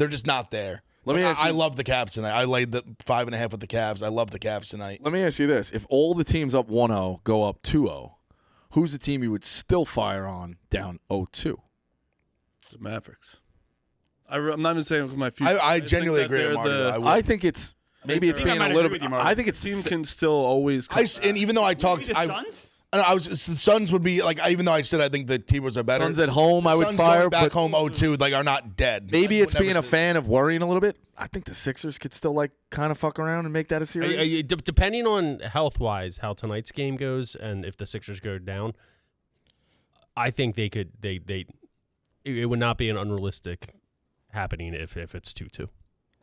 just not there. I love the Cavs tonight. I laid the 5.5 with the Cavs. I love the Cavs tonight. Let me ask you this. If all the teams up 1-0 go up 2-0, who's the team you would still fire on down 0-2? The Mavericks. I'm not even saying with my future. I genuinely agree with Marty. I think it's maybe it's being a little bit. I think it's the team can still always. And even though I talked, The Suns? the Suns would be like, even though I said I think the T-Wolves are better. Suns at home, I would Suns fire. going back but home 0-2, like are not dead. maybe I it's would being never a say- fan of worrying a little bit. I think the Sixers could still like kind of fuck around and make that a series. Depending on health-wise how tonight's game goes, and if the Sixers go down, I think they could. It would not be an unrealistic happening if it's 2-2.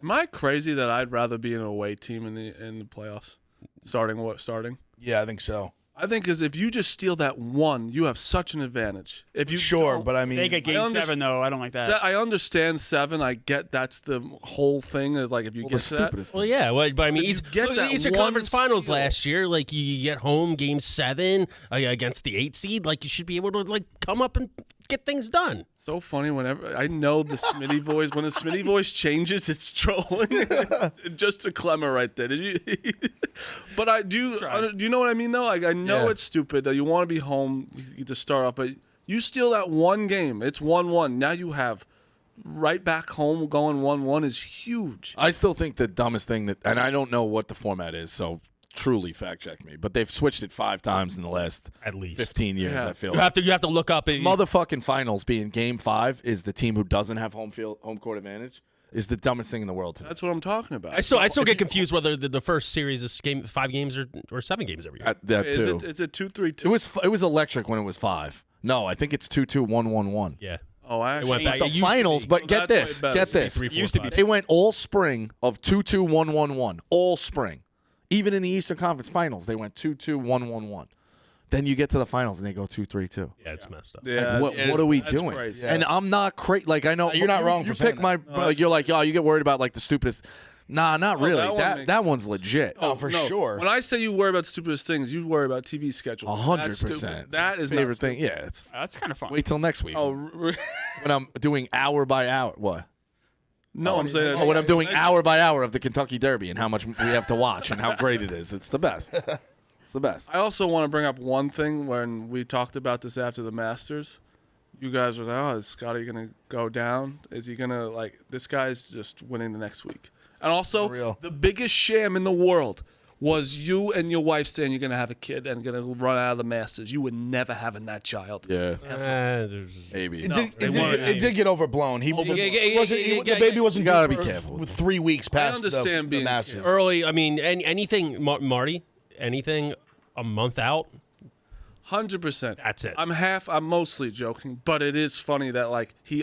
Am I crazy that I'd rather be an away team in the playoffs? Starting? Yeah, I think so. I think because if you just steal that one, you have such an advantage. If you don't- But I mean, They get game 7, though. I don't like that. I understand 7. I get that's the whole thing. Is like if you Well, get the to that, stupidest. Well, yeah, but I mean, If you get look at the that Eastern one Conference Finals steal- last year. Like you get home game 7 against the 8 seed. Like you should be able to like come up and get things done. so funny whenever I know the Smitty voice. When the Smitty voice changes, it's trolling. It's just a Clemmer right there. Did you? But do you know what I mean though? Like I know it's stupid that you want to be home to start off, but you steal that one game. It's 1-1. Now you have right back home going 1-1 is huge. I still think the dumbest thing and I don't know what the format is, so truly fact check me. But they've switched it 5 times in the last At least 15 years. Yeah. I feel you have to look up. motherfucking finals being game 5 is the team who doesn't have home court advantage is the dumbest thing in the world to me. That's what I'm talking about. I still get confused whether the first series is 5 games or 7 games every year. That too. Is it 2-3-2? It was electric when it was 5. No, I think it's 2-2, 1-1-1. Yeah. Oh, I actually went back. The It used to finals, be. but So get that's this, way better. get this. 3, 4, Used to be 5. They went all spring of 2-2, 1-1-1. All spring. Even in the Eastern Conference Finals, they went 2-2, 1-1-1. Then you get to the finals and they go 2-3-2. Yeah, it's messed up. Yeah, What that's- are we that's doing? crazy. And I'm not crazy. Like I know you're not wrong You for saying pick my. You're like, oh, you get worried about like the stupidest. Nah, not really. that one makes That one's legit. Oh, for sure. When I say you worry about stupidest things, you worry about TV schedule. 100%. That is favorite not thing. stupid. Yeah, it's. That's kind of fun. Wait till next week Oh, when I'm doing hour by hour. What? no, I'm saying Oh, when I'm doing hour by hour of the Kentucky Derby and how much we have to watch and how great it is. It's the best. It's the best. I also want to bring up one thing when we talked about this after the Masters. You guys were like, oh, is Scottie going to go down? Is he going to, this guy's just winning the next week. And also, For real. the biggest sham in the world was you and your wife saying you're going to have a kid and going to run out of the Masters. You were never having that child. Yeah, There's- maybe. It did get overblown. He wasn't. The baby wasn't. You gotta good be for- careful. With 3 weeks past understand the being Masters. early. I mean, anything, Marty. Anything a month out. 100%. That's it. I'm mostly joking, but it is funny that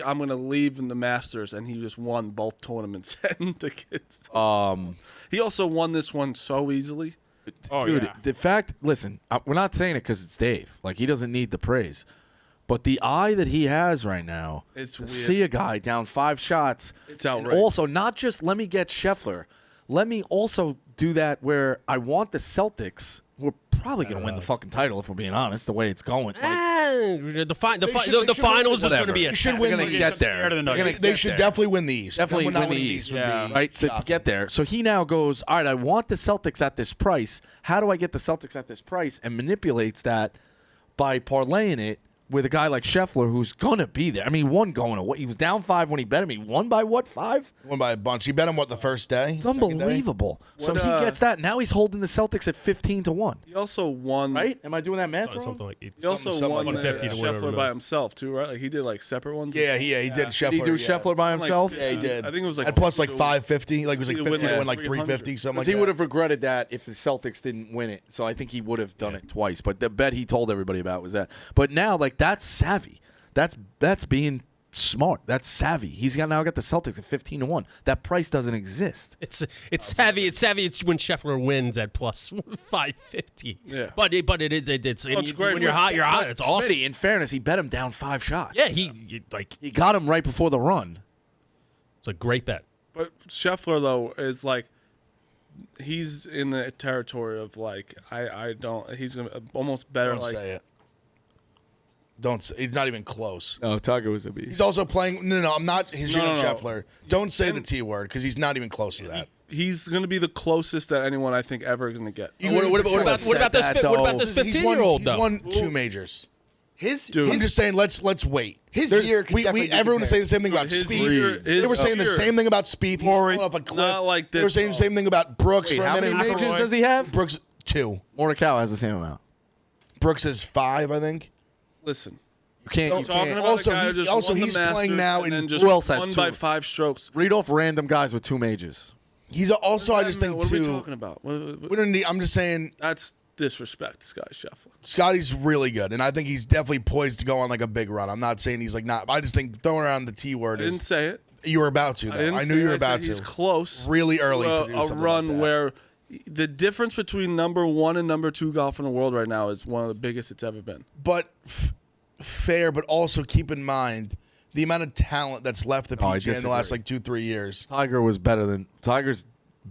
I'm going to leave in the Masters and he just won both tournaments and the kids. He also won this one so easily. Dude, yeah. the fact, listen, we're not saying it because it's Dave. Like, he doesn't need the praise. But the eye that he has right now, It's to weird. see a guy down 5 shots. It's and outrageous. also, not just let me get Scheffler. Let me also do that where I want the Celtics. We're probably going to win the fucking title if we're being honest, the way it's going. Like, The should finals is whatever. going to be a They should test. win they're the going to get there. Better than They're Nuggets. gonna They get should there. definitely win the East. Definitely Them not win the winning East, would be right? To shocking. get there. So he now goes, all right, I want the Celtics at this price. How do I get the Celtics at this price? And manipulates that by parlaying it with a guy like Scheffler who's going to be there. I mean, he won going away. He was down 5 when he bet him. He won by what, 5? Won by a bunch. He bet him the first day? It's unbelievable. So What, he gets that. Now he's holding the Celtics at 15-1. He also won. Right? Am I doing that math wrong? Something like He also Something won like the 150 to win over Scheffler the- by himself too, right? Like he did separate ones. Yeah, he did Scheffler. Did he do Scheffler by himself? Yeah, he did. I think it was At plus 50 to- 550. Like it was like to 50 win, to like, win like 300. 350, something like Because he that. would have regretted that if the Celtics didn't win it. So I think he would have done it twice. But the bet he told everybody about was that. But now, that's savvy. That's being smart. That's savvy. He's now got the Celtics at 15-1. That price doesn't exist. It's savvy. It's savvy. It's when Scheffler wins at plus 550. Yeah. But it's I mean, it's great. when you're hot, you're hot. It's awesome. Smitty, in fairness, he bet him down 5 shots. Yeah, he He got him right before the run. it's a great bet. But Scheffler though is he's in the territory of like I don't. He's gonna almost better. Don't like say it. Don't say. He's not even close. No, Tiger was a beast. He's also playing. No, I'm not. He's No, on no. Scheffler. Don't say the T word because he's not even close to that. he's gonna be the closest that anyone I think ever is gonna get. What about this 15-year-old He's though? won 2 majors. Dude. I'm just saying. Let's wait. His There's- year could definitely be everyone was saying the same thing compared. about His Speed. year is They were saying the up here. same thing about Speed. He's falling off a cliff. Not like They were this, saying the though. same thing about Brooks Wait, for a how minute. many majors does he have? Brooks 2. Morikawa has the same amount. Brooks has 5, I think. Listen, You can't. I'm You talking can't. about Also, a guy who he's- just also won the he's Masters playing now and in- then just Who else has won 2? by 5 strokes. Read off random guys with 2 majors. He's also. I just think what are we too. talking about? We don't need. I'm just saying. That's disrespect, this guy Scheffler. Scotty's really good, and I think he's definitely poised to go on like a big run. I'm not saying he's like not. I just think throwing around the T word I didn't is. say it. You were about to. I Though. didn't I say knew you it. were I about said to. He's close. Really early to to do a something run like that. where the difference between number 1 and number 2 golf in the world right now is one of the biggest it's ever been. But fair, but also keep in mind the amount of talent that's left the Oh, I PGA in the last disagree. like 2-3 years. Tiger was better than Tiger's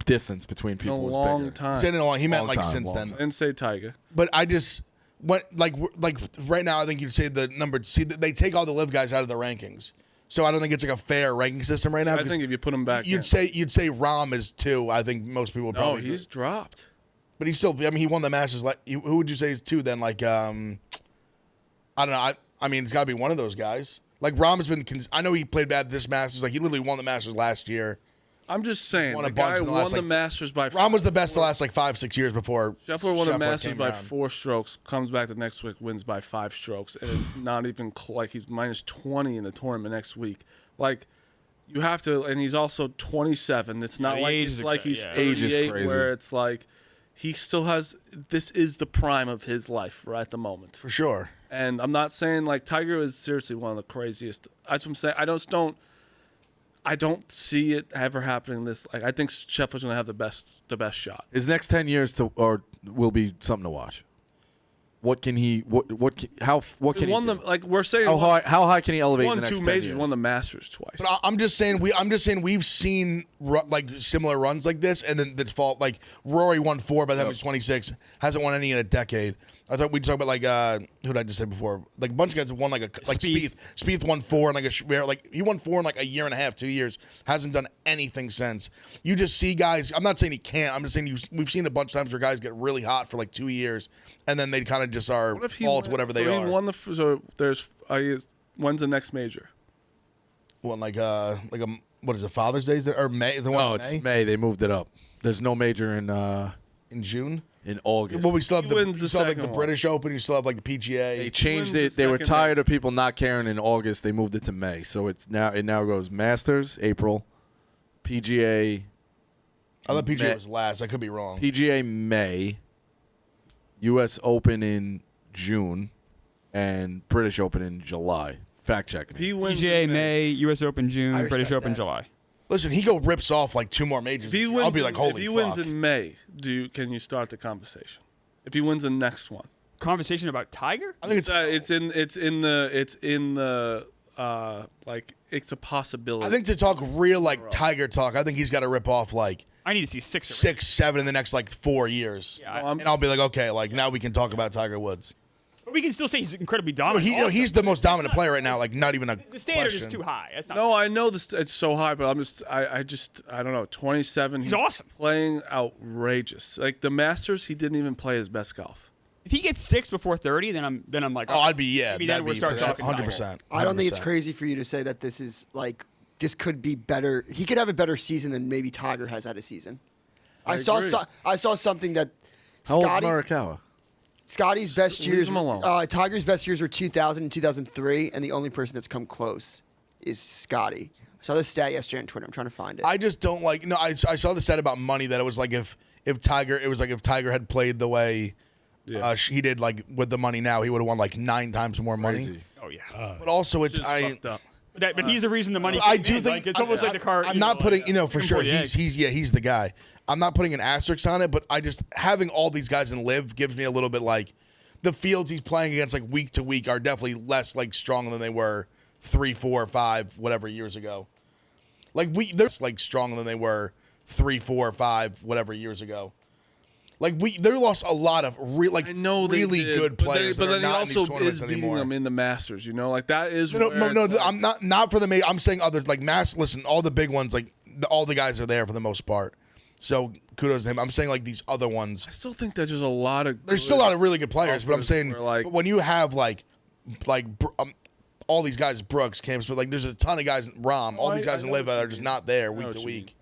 distance between In a people was long bigger. time. Saying it long, he meant Long like time, since long then. I didn't say Tiger. But I just went like right now. I think you'd say the number. See, they take all the live guys out of the rankings, so I don't think it's like a fair ranking system right now. I 'cause think if you put him back, you'd say Rahm is 2. I think most people would no, probably. he's dropped. But he's still. I mean, he won the Masters. Like, who would you say is 2 then? Like, I don't know. I mean, it's got to be one of those guys. Like Rahm's been. I know he played bad this Masters. Like he literally won the Masters last year. I'm just saying, won the a bunch guy in the won last, the like, Masters by. Rahm was the best the last like 5-6 years before. Scheffler won the Scheffler Masters came by around. 4 strokes, comes back the next week, wins by 5 strokes, and it's not even like he's minus 20 in the tournament next week. Like, you have to, and he's also 27. It's not the like age it's is like exci- he's yeah. 38, Age is crazy. where it's like he still has. This is the prime of his life right at the moment. For sure. And I'm not saying like Tiger is seriously one of the craziest. That's what I'm saying. I don't see it ever happening. This like I think Scheffler's gonna have the best shot. His next 10 years will be something to watch. What can he? What can he Won do? the like we're saying. How high can he elevate? Won in the next 2 10 majors, years? won the Masters twice. But I'm just saying we've seen like similar runs like this, and then this fall like Rory won 4 by the time he's 26, hasn't won any in a decade. I thought we'd talk about like who did I just say before? Like a bunch of guys have won like Spieth. Spieth won 4 and like he won 4 in like a year and a half, 2 years. Hasn't done anything since. You just see guys. I'm not saying he can't. I'm just saying we've seen a bunch of times where guys get really hot for like 2 years, and then they kind of just are fall to whatever they so are. He won so there's when's the next major? Won like a what is it? Father's Day or May? The one No, in it's May? May. They moved it up. There's no major In June. in August. Well, we still have He wins the still have, like second the one. British Open. You still have like the PGA. They changed wins it. the They were second tired of people not caring in August. They moved it to May. So it now goes Masters April, PGA I thought PGA May- was last. I could be wrong. PGA May, U.S. Open in June, and British Open in July. Fact checking. He wins PGA in May, U.S. Open I June, respect British Open that. July. Listen, he rips off like 2 more majors. If he this year. wins, I'll be like, holy if he fuck. wins in May, can you start the conversation? If he wins the next one, Conversation about Tiger? I think it's. it's in the like it's a possibility. I think to talk real like Tiger talk, I think he's got to rip off like I need to see 6. 6, 7 in the next like 4 years. Yeah, And I'll be like, okay, like now we can talk about Tiger Woods. but we can still say he's incredibly dominant. also. He's the most dominant player right now. Like not even a The standard question. is too high. That's not No, I know this. It's so high, but I don't know. 27. He's awesome. Playing outrageous. Like the Masters, he didn't even play his best golf. If he gets 6 before 30, then I'm like, Oh, I'd be Maybe then that'd we'll be start talking 100%. I don't think it's 100%. crazy for you to say that this is like this could be better. He could have a better season than maybe Tiger has had a season. I saw something that How old's Scottie, Morikawa? Scotty's best Leave years. him alone. Tiger's best years were 2000 and 2003, and the only person that's come close is Scottie. I saw this stat yesterday on Twitter. I'm trying to find it. I just don't like. No, I saw the stat about money that it was like if Tiger had played the way he did like with the money now, he would have won like 9 times more money. Crazy. Oh yeah. But also, it's Just fucked up. But he's the reason the money. I came do in. think Like, it's almost like the car. I'm not putting for chicken sure. before the egg. He's the guy. I'm not putting an asterisk on it, but I just having all these guys in live gives me a little bit like the fields he's playing against like week to week are definitely less like strong than they were 3, 4, 5 whatever years ago. Like they're like stronger than they were 3, 4, 5, whatever years ago. Like they lost a lot of really good players. But that then are he not also in these tournaments is beating anymore. them in the Masters. You know, like that is No, like, I'm not for the main. I'm saying other like listen, all the big ones, like all the guys are there for the most part. So kudos to him. I'm saying like these other ones. I still think that there's a lot of. There's still a lot of really good players, but I'm saying like, when you have like all these guys, Brooks, Camps, but like there's a ton of guys, all these guys in Live that are just not there week to week.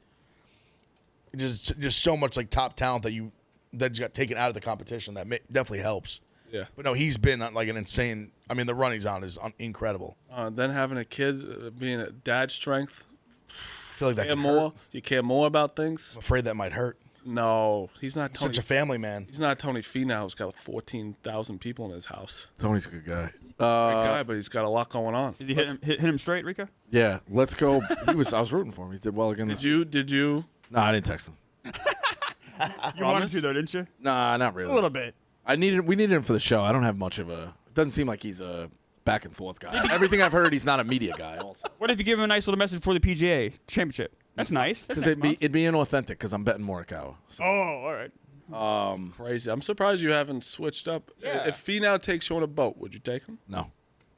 Just so much like top talent that just got taken out of the competition. That definitely helps. Yeah. But no, he's been like an insane. I mean, the run he's on is incredible. Then having a kid being a dad strength. I feel like that Care could more. hurt. Do you care more about things? I'm afraid that might hurt. No, he's not. He's Tony, such a family man. He's not Tony Finau, who's got 14,000 people in his house. Tony's a good guy. Great guy, but he's got a lot going on. Did he hit him straight, Rico? Yeah, let's go. I was rooting for him. He did well again. Did you? No, I didn't text him. You wanted to though, didn't you? Nah, not really. A little bit. We needed him for the show. I don't have much of a. It doesn't seem like he's a back and forth guy. Everything I've heard, he's not a media guy. Also, What if you give him a nice little message for the PGA Championship? That's nice. because it'd be inauthentic. Because I'm betting Morikawa. So. Oh, all right. Crazy. I'm surprised you haven't switched up. Yeah. If Finau takes you on a boat, would you take him? No,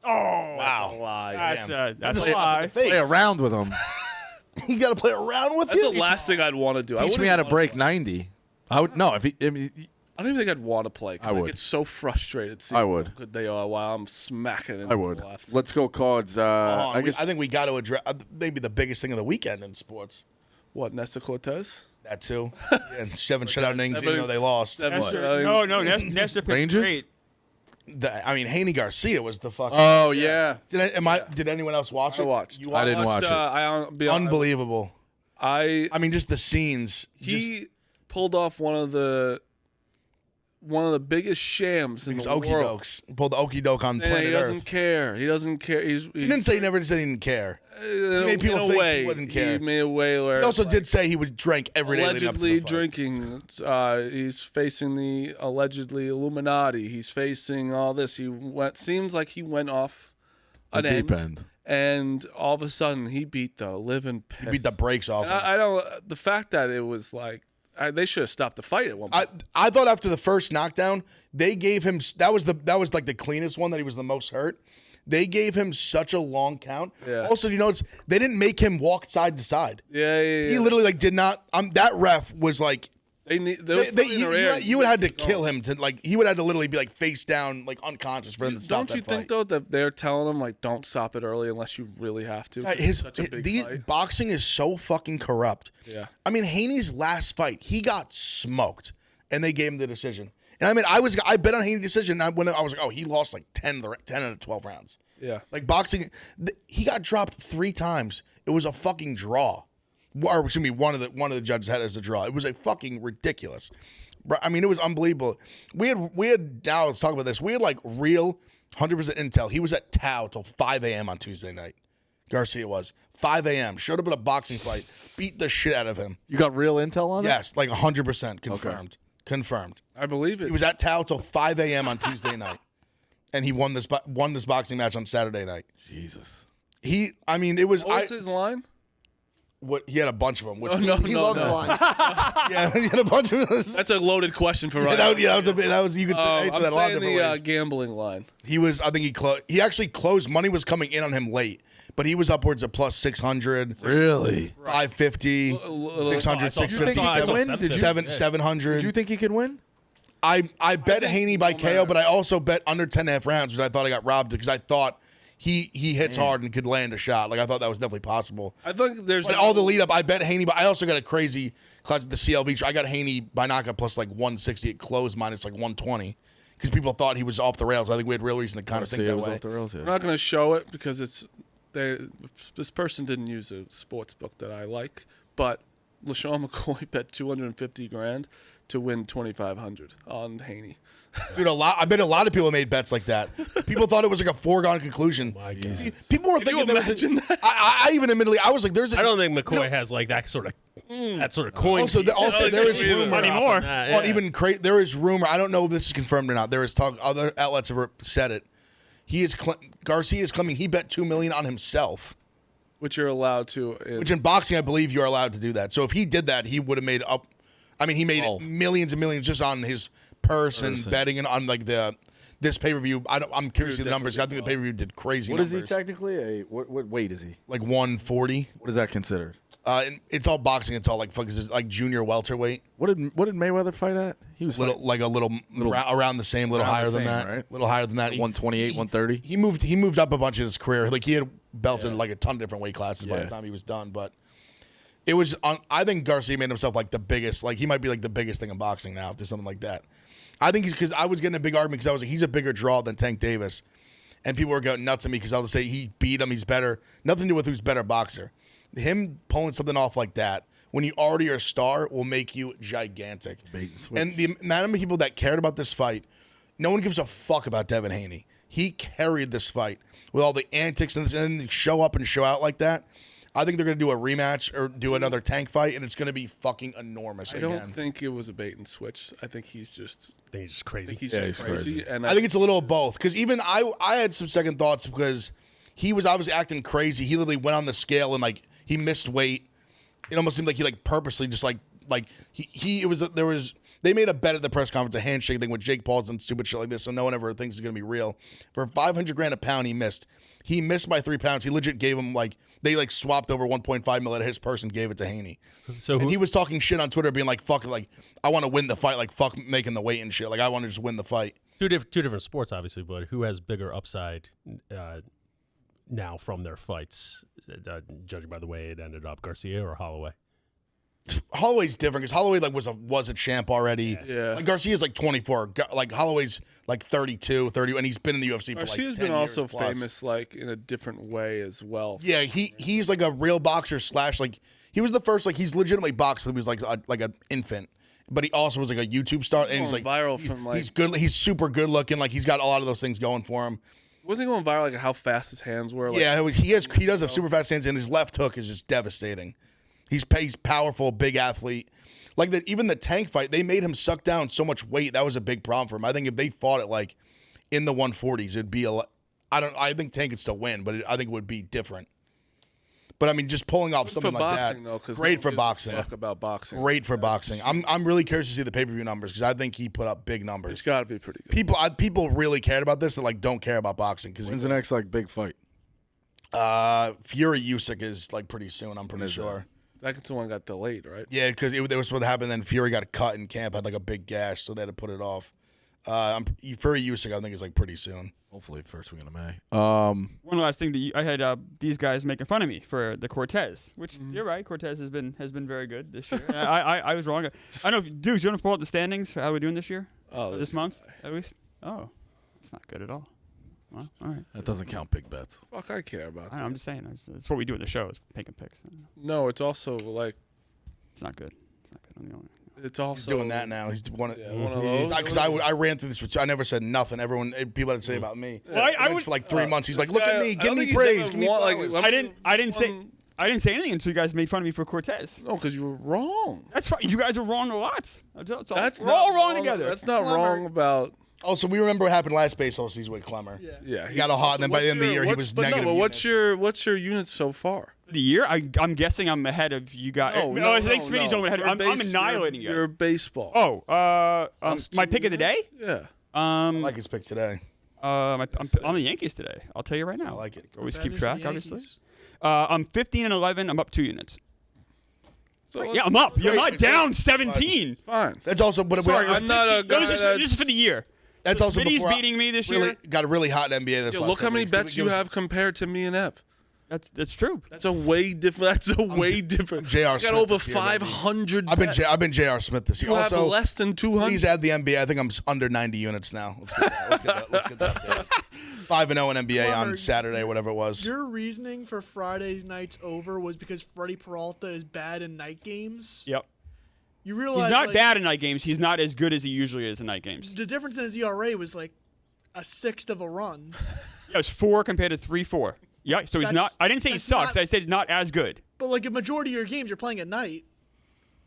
Oh, Wow. Lie. that's a lie. play around with him. You got to play around with That's him. the last thing I'd want to do. Teach me how to break 90. I would no. If he, I mean, I don't even think I'd want to play because I I would. get so frustrated seeing I would. how good they are while I'm smacking it. I would. Left. Let's go cards. I guess I think we got to address maybe the biggest thing of the weekend in sports. What, Nesta Cortez? That too. Yeah, and 7 shutout innings, even though they lost. Nestor pitched Rangers? great. I mean, Haney Garcia was the fucking. Oh yeah. Did anyone else watch it? I watched. You I didn't watch it. Unbelievable. I mean, just the scenes. he pulled off one of the biggest shams in the Okey world. dokes. Pulled the okey doke on And planet he doesn't Earth. care. He doesn't care. He didn't say he never said he didn't care. made people in a think way, he wouldn't care. He made a way where He also did say he would drink every day. leading up to the allegedly fight. drinking. He's facing the allegedly Illuminati. He's facing all this. Seems like he went off The an deep end. and all of a sudden he beat the living piss. He beat the brakes off. And him. I don't. The fact that it was like they should have stopped the fight at one point. I thought after the first knockdown, they gave him that was like the cleanest one that he was the most hurt. They gave him such a long count. Yeah. Also, you notice they didn't make him walk side to side. Yeah. He literally like did not. That ref was like. You would have had to kill him to like. He would have to literally be like face down, like unconscious for him to stop Don't you that fight. think though that they're telling him like don't stop it early unless you really have to? 'cause it's such a big fight. Boxing is so fucking corrupt. Yeah. I mean, Haney's last fight, he got smoked, and they gave him the decision. And I mean, I bet on Haney's decision. When I was like, oh, he lost like 10 out of 12 rounds. Yeah. Like boxing, he got dropped 3 times. It was a fucking draw. Or excuse me, one of the judges had it as a draw. It was a fucking ridiculous. I mean, it was unbelievable. We had now let's talk about this. We had like real 100% intel. He was at Tao till 5 a.m. on Tuesday night. Garcia was 5 a.m. Showed up at a boxing fight, beat the shit out of him. You got real intel on it? Yes, like 100% confirmed. Okay. Confirmed. I believe it. He was at Tao till 5 a.m. on Tuesday night, and he won this boxing match on Saturday night. Jesus. I mean, it was. What was his line? He had a bunch of them. Which He loves lines. Yeah, he had a bunch of those. That's a loaded question for Ryan. That was you could say answer that a lot of different ways. Gambling line. He was. I think he actually closed. Money was coming in on him late, but he was upwards of plus 600. Really? 550, 600, 650, 700. Did you think he could win? I bet Haney by KO, but I also bet under 10.5 rounds, which I thought I got robbed because I thought he hits hard and could land a shot. Like I thought that was definitely possible. I think there's all the lead up. I bet Haney, but I also got a crazy class at the CLV. I got Haney by knockout plus like 160 at close minus like 120 because people thought he was off the rails. I think we had real reason to kind of think that way. Off the rails, yeah. We're not going to show it because this person didn't use a sports book that I like, but LaShawn McCoy bet $250,000 to win $2,500 on Haney. Dude, I bet a lot of people made bets like that. People thought it was like a foregone conclusion. My God. People were thinking there was I even admittedly, I was like, I don't think McCoy has like that sort of coin. Also, there is rumor anymore. There is rumor. I don't know if this is confirmed or not. There is talk. Other outlets have said it. Garcia is claiming he bet $2 million on himself Which you're allowed to. Which in boxing, I believe you're allowed to do that. So if he did that, he would have made up. I mean, he made millions and millions just on his purse and betting and on like this pay-per-view. I'm curious to see the numbers. I think the pay-per-view did crazy numbers. What is he technically? What weight is he? Like 140. What is that considered? And it's all boxing. It's all like junior welterweight. What did Mayweather fight at? He was little around the same, little higher than that. Right? Little higher than that. 128, 130. He moved up a bunch in his career. Like he had belted like a ton of different weight classes by the time he was done. But it was I think Garcia made himself like the biggest. Like he might be like the biggest thing in boxing now if there's something like that. I think because I was getting a big argument because I was like, he's a bigger draw than Tank Davis. And people were going nuts at me because I would say he beat him, he's better. Nothing to do with who's better boxer. Him pulling something off like that when you already are a star will make you gigantic. And the amount of people that cared about this fight, no one gives a fuck about Devin Haney. He carried this fight with all the antics and then show up and show out like that. I think they're going to do a rematch or do another Tank fight, and it's going to be fucking enormous again. I don't think it was a bait and switch. I think he's just crazy. He's crazy. And I think it's a little of both. Because even I had some second thoughts because he was obviously acting crazy. He literally went on the scale and like he missed weight. It almost seemed like he like purposely just like they made a bet at the press conference, a handshake thing with Jake Paul's and stupid shit like this, so no one ever thinks it's going to be real. For $500,000 a pound, he missed. He missed by 3 pounds. He legit gave him they swapped over 1.5 million at his person, gave it to Haney. And he was talking shit on Twitter, being like, "Fuck, like I want to win the fight, like fuck making the weight and shit. Like I want to just win the fight." Two different sports, obviously, but who has bigger upside now from their fights, judging by the way it ended up, Garcia or Holloway? Holloway's different because Holloway was a champ already. Yeah. Like Garcia's like 24. Like Holloway's like 32, 30, and he's been in the UFC for like 10 years. Garcia's been also plus. famous like in a different way as well. Yeah, he's like a real boxer / like he was the first he's legitimately boxed. He was like an infant, but he also was like a YouTube star, and he's like viral from like he's good. He's super good looking. Like he's got a lot of those things going for him. Wasn't he going viral like how fast his hands were? Like, yeah, he does have super fast hands, and his left hook is just devastating. He's powerful, big athlete. Like even the Tank fight, they made him suck down so much weight. That was a big problem for him. I think if they fought it like in the 140s, it'd be I think Tank could still win, but I think it would be different. But I mean, just pulling off something like boxing, that, though, great for boxing. Talk about boxing. Great for boxing. I'm really curious to see the pay-per-view numbers because I think he put up big numbers. It's got to be pretty good. People really cared about this that don't care about boxing because when's the next big fight? Fury Usyk is pretty soon. I'm pretty sure. That one got delayed, right? Yeah, because it was supposed to happen. Then Fury got cut in camp, had a big gash, so they had to put it off. Fury Usyk, I think, is pretty soon. Hopefully, first week of May. One last thing, I had these guys making fun of me for the Cortez, which you're right. Cortez has been very good this year. I was wrong. I don't know, dudes. You want to pull out the standings for how we're doing this year? Oh, this month at least. Oh, it's not good at all. Well, all right. That doesn't count big bets. Fuck, I care about that. I'm just saying. That's what we do in the show is making picks. No, it's also it's not good. It's not good. It's also he's doing that now. He's one of those. Because I ran through this. I never said nothing. People had to say about me. Well, I would for 3 months. He's like, look at me, give me praise, give me flowers. I didn't say anything until you guys made fun of me for Cortez. No, because you were wrong. That's fine. You guys are wrong a lot. We're all wrong together. That's not wrong about. Also, we remember what happened last baseball season with Clemmer. Yeah, he got a hot, and then by the end of the year, he was negative. No, but what's your units so far? The year, I'm guessing I'm ahead of you guys. I think Smitty's only ahead. I'm annihilating you guys. You're baseball. Oh, my pick of the day? Yeah. I like his pick today. I'm the Yankees today. I'll tell you right now. I like it. Always keep track, obviously. I'm 15-11. I'm up 2 units. So yeah, I'm up. You're not down 17. Fine. That's also. But sorry, I'm not a guy. This is for the year. That's also Smitty's before beating me this year. Got a really hot NBA this last look how many weeks. bets you have compared to me and Ev. That's true. That's a way different. J.R. Got Smith over this year, 500. I've been J.R. Smith this year. You also, have less than 200. Please add the NBA. I think I'm under 90 units now. Let's get that. 5-0 in NBA on Saturday, whatever it was. Your reasoning for Friday's nights over was because Freddie Peralta is bad in night games. Yep. You realize he's not bad in night games. He's not as good as he usually is in night games. The difference in his ERA was a sixth of a run. Yeah, it's 4 compared to 3-4. Yeah, so he's not. I didn't say he sucks. I said he's not as good. But a majority of your games, you're playing at night.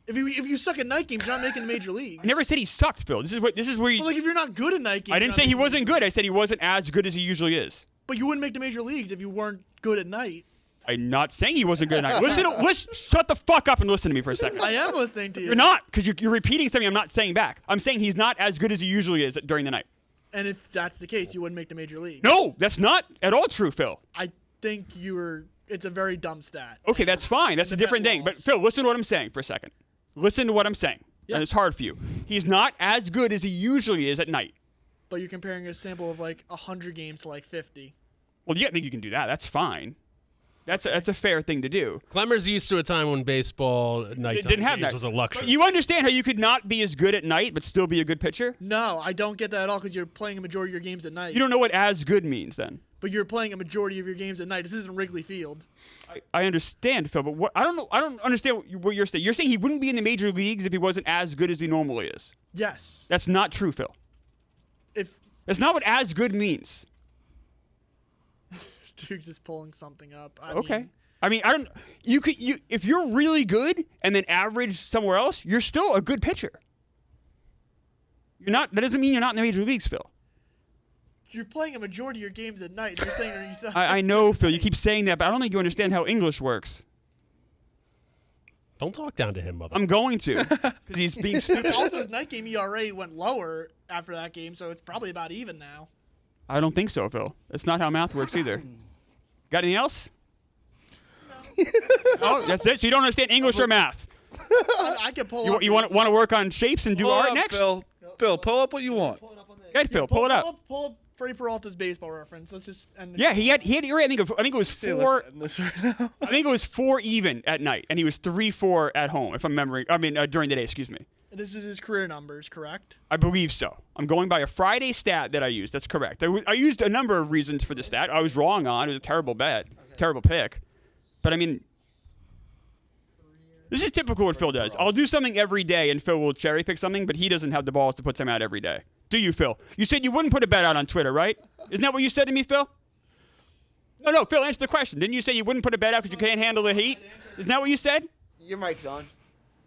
If you suck at night games, you're not making the major leagues. I never said he sucked, Phil. This is where you. But if you're not good at night games, I didn't say he wasn't good. I said he wasn't as good as he usually is. But you wouldn't make the major leagues if you weren't good at night. I'm not saying he wasn't good at night. Listen, shut the fuck up and listen to me for a second. I am listening to you. You're not, because you're repeating something I'm not saying back. I'm saying he's not as good as he usually is during the night. And if that's the case, you wouldn't make the major league. No, that's not at all true, Phil. I think it's a very dumb stat. Okay, that's fine. That's a different thing. But Phil, listen to what I'm saying for a second. Listen to what I'm saying. Yeah. And it's hard for you. He's not as good as he usually is at night. But you're comparing a sample of like 100 games to like 50. Well, yeah, I think you can do that. That's fine. That's a fair thing to do. Clemmer's used to a time when baseball nighttime Didn't have games that. was a luxury. But you understand how you could not be as good at night but still be a good pitcher? No, I don't get that at all because you're playing a majority of your games at night. You don't know what as good means then. But you're playing a majority of your games at night. This isn't Wrigley Field. I understand, Phil, but what I don't know. I don't understand what you're saying. You're saying he wouldn't be in the major leagues if he wasn't as good as he normally is. Yes. That's not true, Phil. That's not what as good means. Duke's is pulling something up. Okay. I mean, I don't. You if you're really good and then average somewhere else, you're still a good pitcher. You're not. That doesn't mean you're not in the major leagues, Phil. You're playing a majority of your games at night. You're saying he's not. I know, Phil. You keep saying that, but I don't think you understand how English works. Don't talk down to him, mother. I'm going to, because he's being stupid. Also, his night game ERA went lower after that game, so it's probably about even now. I don't think so, Phil. That's not how math works either. Got anything else? Oh, that's it. So you don't understand English or math. I can pull up. You want to work on shapes and do Pull art up, next? Phil, pull up what you want. Good, Phil. Pull it up. Pull up Freddie Peralta's baseball reference. Let's just end. Yeah, he had ERA. I think it was See, four. look at this right now. I think it was 4 even at night, and he was 3-4 at home. If I'm remembering, during the day. Excuse me. This is his career numbers, correct? I believe so. I'm going by a Friday stat that I used. That's correct. I used a number of reasons for the stat. I was wrong on. It was a terrible bet, terrible pick. But I mean, this is typical what Phil does. I'll do something every day, and Phil will cherry pick something, but he doesn't have the balls to put something out every day. Do you, Phil? You said you wouldn't put a bet out on Twitter, right? Isn't that what you said to me, Phil? No, Phil, answer the question. Didn't you say you wouldn't put a bet out because you can't handle the heat? Isn't that what you said? Your mic's on.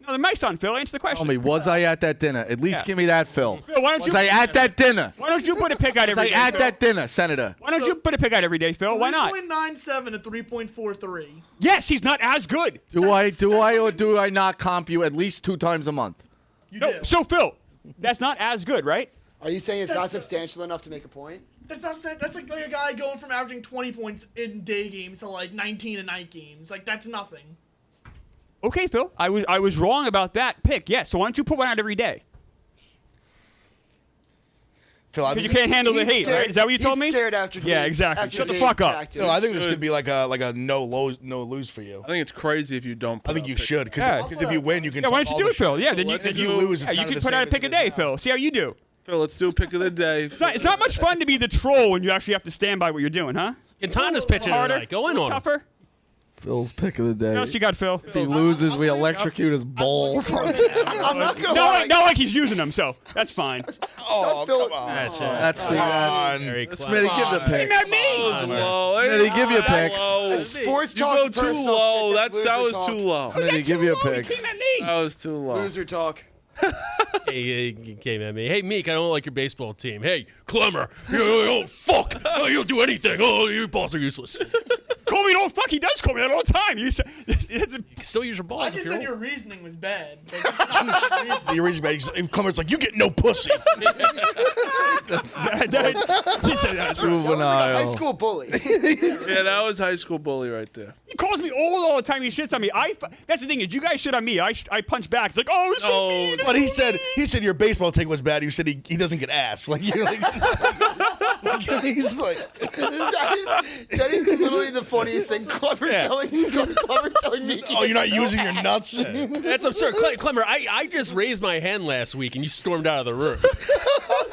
No, the mic's on, Phil. Answer the question. Tell me, was I at that dinner? At least give me that, Phil. Phil, why don't Was I at that dinner? Why don't you put a pick out Was every I day, at Phil? that dinner, Senator? Why don't you put a pick out every day, Phil? Why not? 3.97 and 3.43. Yes, he's not as good. Do I or do I not comp you at least 2 times a month? You No, do. so Phil, that's not as good, right? Are you saying it's not That's- substantial enough to make a point? That's like a guy going from averaging 20 points in day games to like 19 in night games. Like that's nothing. Okay, Phil, I was wrong about that pick. Yes, so why don't you put one out every day? Phil, I Because you think, can't handle the He's hate, scared- right? Is that what you told me? He's scared after Yeah, Dave- exactly. after Shut the Dave fuck up. cracked it. Phil, I think this could be like a no lose for you. I think it's crazy if you don't. I think you should because Yeah. if you win, you can. Yeah, why talk don't all you do the it, Phil? shit. Yeah, then you, Let's If do- you lose, it's you kind can of the put out same a pick a as it day, is now. Phil. See how you do. Phil, let's do a pick of the day. It's not much fun to be the troll when you actually have to stand by what you're doing, huh? Quintana's pitching Harder, tonight. Go in on him. tougher. Phil's pick of the day. What else you got, Phil? If he loses, we electrocute his balls. I'm not gonna Not lie. like he's using them, so that's fine. Oh, Phil- come on. That's That's very Smitty, clever. give the pick. Not me. Low. Smitty, give your That's picks. low. Sports You talk. go to too personal low. shit, That loser was talk. too low. Smitty, give your picks. Came at me. That was too low. Loser talk. He came at me. Hey, Meek, I don't like your baseball team. Hey, Clemmer, oh, fuck. Oh, you don't do anything. Oh, your balls are useless. Call me don't fuck. He does call me that all the time. It's You can still use your balls I if just you're said old. your reasoning was bad. Like, that's not the reason. So your reason, man. Clemmer's like, you get no pussy. he said that. Juvenile. High school bully. Yeah, that was high school bully right there. He calls me old all the time. He shits on me. That's the thing is, you guys shit on me. I punch back. It's like, oh, it's so No, mean. But he said your baseball take was bad. You said he doesn't get ass. Like you like. He's like. that is literally the funniest thing. Clever telling me. Oh, you're not using your nuts. That's absurd. Clemmer, I just raised my hand last week and you stormed out of the room.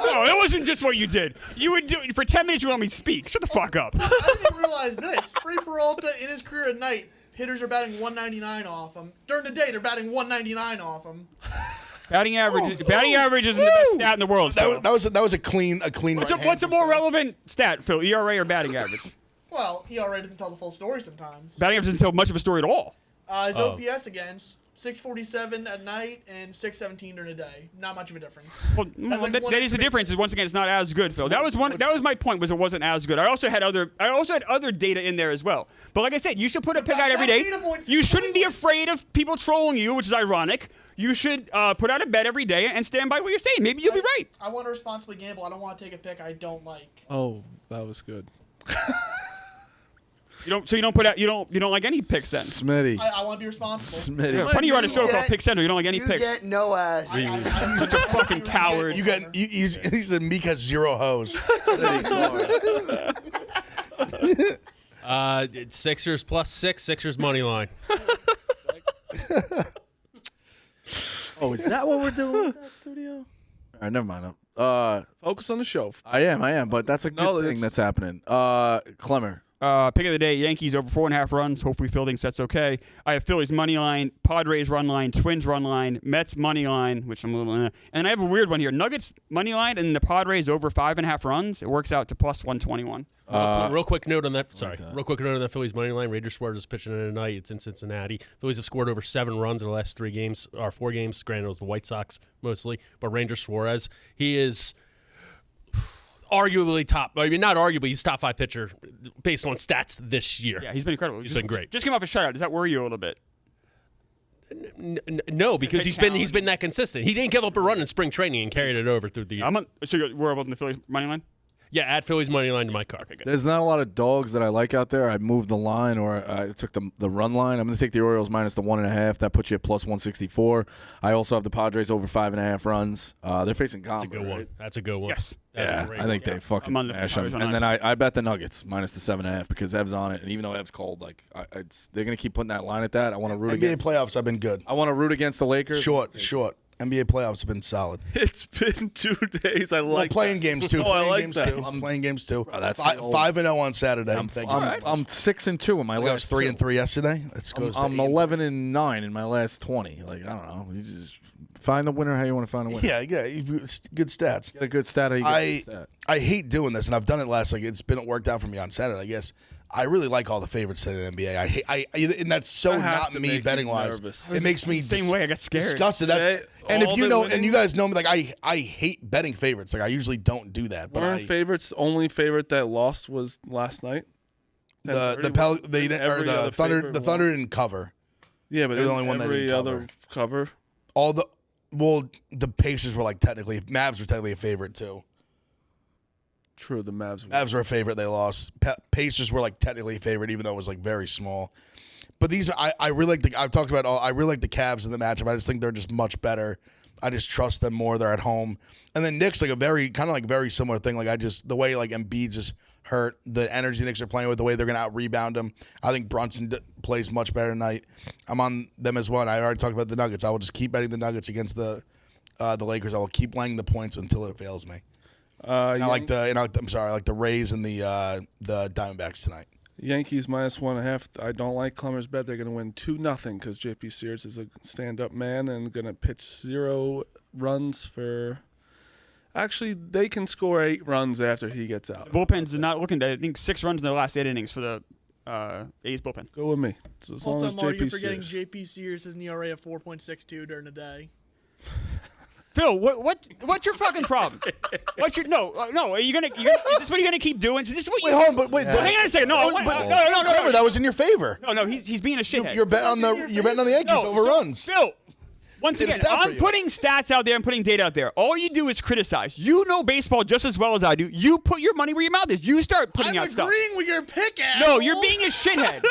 No, it wasn't just what you did. You would do for 10 minutes. You let me speak. Shut the fuck up. I didn't realize this. Freddie Peralta in his career at night, hitters are batting 199 off him. During the day, they're batting 199 off him. Batting average. Batting average isn't the best stat in the world. Phil. That was a clean What's a more relevant stat, Phil? ERA or batting average? Well, ERA doesn't tell the full story sometimes. Batting average doesn't tell much of a story at all. His OPS against 6:47 at night and 6:17 during the day. Not much of a difference. Well, like that one is the extra difference. Is once again, it's not as good, Phil. That was my point. Was it wasn't as good. I also had other data in there as well. But like I said, you should put a pick out every day. You shouldn't be afraid of people trolling you, which is ironic. You should put out a bet every day and stand by what you're saying. Maybe you'll be right. I want to responsibly gamble. I don't want to take a pick I don't like. Oh, that was good. You don't like any picks then. Smitty. I want to be responsible. Smitty. Yeah, funny you on a show called Pick Center. You don't like any You picks. get no ass. Such a fucking coward. He said Meek has 0 hoes. It's Sixers +6, Sixers money line. Oh, is that what we're doing in that studio? All right, never mind. Focus on the show. I am, but that's a good thing that's happening. Clemmer. Pick of the day, Yankees over 4.5 runs. Hopefully Phil thinks that's okay. I have Phillies money line, Padres run line, Twins run line, Mets money line, which I'm a little and I have a weird one here. Nuggets money line and the Padres over 5.5 runs. It works out to +121. Real quick note on that. Real quick note on that Phillies money line. Rangers Spurs is pitching in tonight. It's in Cincinnati. Phillies have scored over 7 runs in the last 4 games. Granted, it was the White Sox mostly, but Rangers Suarez, he is arguably top. I mean, not arguably, he's top 5 pitcher based on stats this year. Yeah, he's been incredible. He's been great. Just came off a shutout. Does that worry you a little bit? No, because he's been that consistent. He didn't give up a run in spring training and carried it over through the year. We're both in the Phillies money line? Yeah, add Phillies money line to my car. There's not a lot of dogs that I like out there. I moved the line, or I took the run line. I'm going to take the Orioles minus the 1.5. That puts you at +164. I also have the Padres over 5.5 runs. They're facing Gomber. That's a good one. That's a good one. Yes. That's a great I think one. they fucking smash them. And then I bet the Nuggets minus the 7.5 because Ev's on it. And even though Ev's cold, they're going to keep putting that line at that. I want to root NBA against. playoffs have been good. I want to root against the Lakers. Short. NBA playoffs have been solid. It's been 2 days. I like playing games too. Oh, I like games that. too. I'm playing games too. Bro, that's 5-0 on Saturday. I'm 6-2 in my I last. was 3-3 yesterday. Let's go. I'm 11-9 in my last 20. Like, I don't know. You just find the winner how you want to find a winner. Yeah. Good stats. Get a good stat. How you get a good stat. I hate doing this, and I've done it last. It's been worked out for me on Saturday. I guess I really like all the favorites in the NBA. And that's so not me betting wise. It makes me Same way. I got scared. disgusted. And if you know, and you guys know me, like I hate betting favorites. Like I usually don't do that. But our favorites, only favorite that lost was last night. The Thunder didn't cover. Yeah, but they're the only one that every didn't other cover. The Pacers were Mavs were technically a favorite too. True, the Mavs were a favorite. They lost. Pacers were technically a favorite, even though it was very small. But these, I really like I've talked about I really like the Cavs in the matchup. I just think they're just much better. I just trust them more. They're at home, and then Knicks a very very similar thing. The way Embiid just hurt, the energy the Knicks are playing with, the way they're gonna out rebound them. I think Brunson plays much better tonight. I'm on them as well. And I already talked about the Nuggets. I will just keep betting the Nuggets against the Lakers. I will keep laying the points until it fails me. I like the Rays and the Diamondbacks tonight. Yankees minus 1.5. I don't like Clemmer's bet. They're going to win 2-0 because JP Sears is a stand-up man and going to pitch 0 runs for. Actually, they can score 8 runs after he gets out. Bullpen's not looking at. I think 6 runs in the last 8 innings for the A's bullpen. Go with me. As long as Marty, JP you're forgetting Sears. JP Sears has an ERA of 4.62 during the day. Phil, what's your fucking problem? What's your no? Are you gonna? Is this what you're gonna keep doing? So this is what you. Wait, hold on, but wait. Hang on a second. No, Clever, that was in your favor. No, he's being a shithead. You're betting on the Yankees over runs. Phil, once again, I'm putting stats out there and putting data out there. All you do is criticize. You know baseball just as well as I do. You put your money where your mouth is. You start putting out stuff. I'm agreeing with your pick, No, you're being a shithead.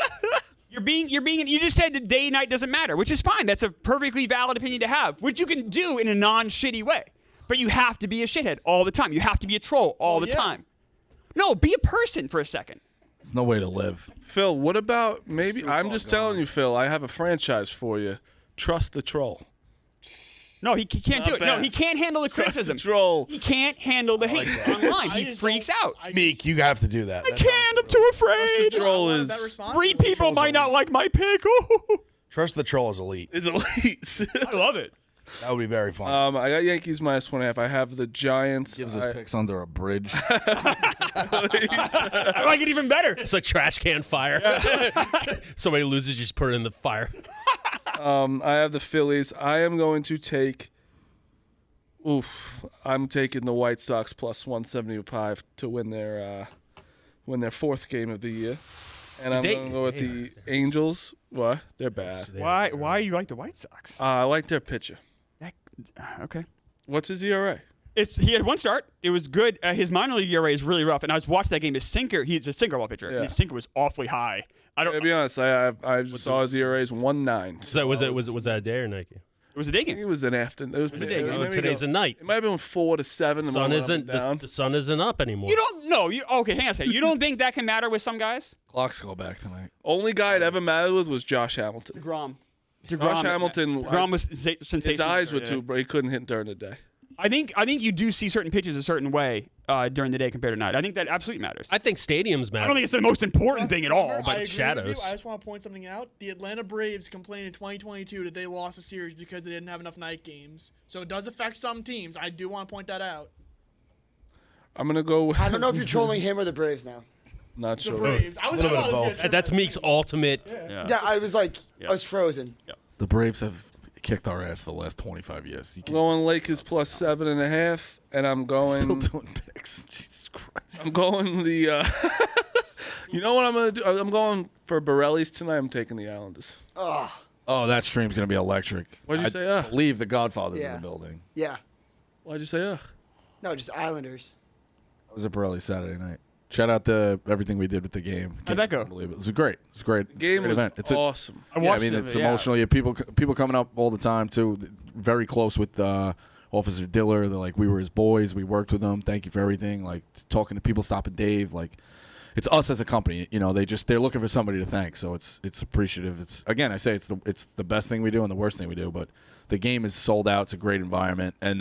You just said the day night doesn't matter, which is fine. That's a perfectly valid opinion to have, which you can do in a non-shitty way. But you have to be a shithead all the time. You have to be a troll all the time. No, be a person for a second. There's no way to live. Phil, what about maybe? I'm just telling you, Phil. I have a franchise for you. Trust the troll. No, he can't do it. No, he can't handle the criticism. Troll. He can't handle the hate online. He freaks out. Meek, you have to do that. I can't. I'm too afraid. The troll is 3 people might not like my pick. Trust the troll is elite. Is elite. I love it. That would be very fun. I got Yankees minus 1.5. I have the Giants. Gives his picks under a bridge. I like it even better. It's a trash can fire. Somebody loses, you just put it in the fire. I have the Phillies. I am going to take. I'm taking the White Sox plus 175 to win their fourth game of the year, and I'm going to go with the Angels. What? They're bad. Why you like the White Sox? I like their pitcher. Okay. What's his ERA? He had one start. It was good. His minor league ERA is really rough, and I was watching that game. His sinker, he's a sinker ball pitcher. Yeah. And his sinker was awfully high. To be honest, I just saw his ERA is 1.9. So was that a day or night game? It was a day I think game. it was an afternoon. It was a day game. Oh, today's a night. It might have been 4 to 7. The sun isn't down. the sun isn't up anymore. You don't know. Okay, hang on a second. You don't think that can matter with some guys? Clocks go back tonight. Only guy it ever mattered was Josh Hamilton. DeGrom. Josh Hamilton. DeGrom was sensational. His eyes were too bright. He couldn't hit during the day. I think you do see certain pitches a certain way during the day compared to night. I think that absolutely matters. I think stadiums matter. I don't think it's the most important thing at all, I but agree shadows. with you. I just want to point something out. The Atlanta Braves complained in 2022 that they lost a series because they didn't have enough night games. So it does affect some teams. I do want to point that out. I'm gonna go. I don't know if you're trolling him or the Braves now. Not The sure. Braves. I was Little bit of about to both. That's Meek's ultimate. Yeah, I was like, I was frozen. The Braves have kicked our ass for the last 25 years. You I'm can't going Lakers plus 7.5, and I'm still going. doing picks. Jesus Christ. I'm going the. You know what I'm gonna do? I'm going for Borelli's tonight. I'm taking the Islanders. Oh, That stream's gonna be electric. What'd you say? I believe the Godfather's in Yeah. the building. yeah. Why'd you say? No, just Islanders. I was at Borelli Saturday night. Shout out to everything we did with the game. How'd that go? Unbelievable. It was great. It's great. It's a Game great was event. It's awesome. Yeah, I mean, it's emotional. Yeah, people coming up all the time too. Very close with Officer Diller. They're like, we were his boys. We worked with him. Thank you for everything. Like talking to people, stopping Dave. Like, it's us as a company. You know, they're looking for somebody to thank. So it's appreciative. It's again, I say it's the best thing we do and the worst thing we do. But the game is sold out. It's a great environment, and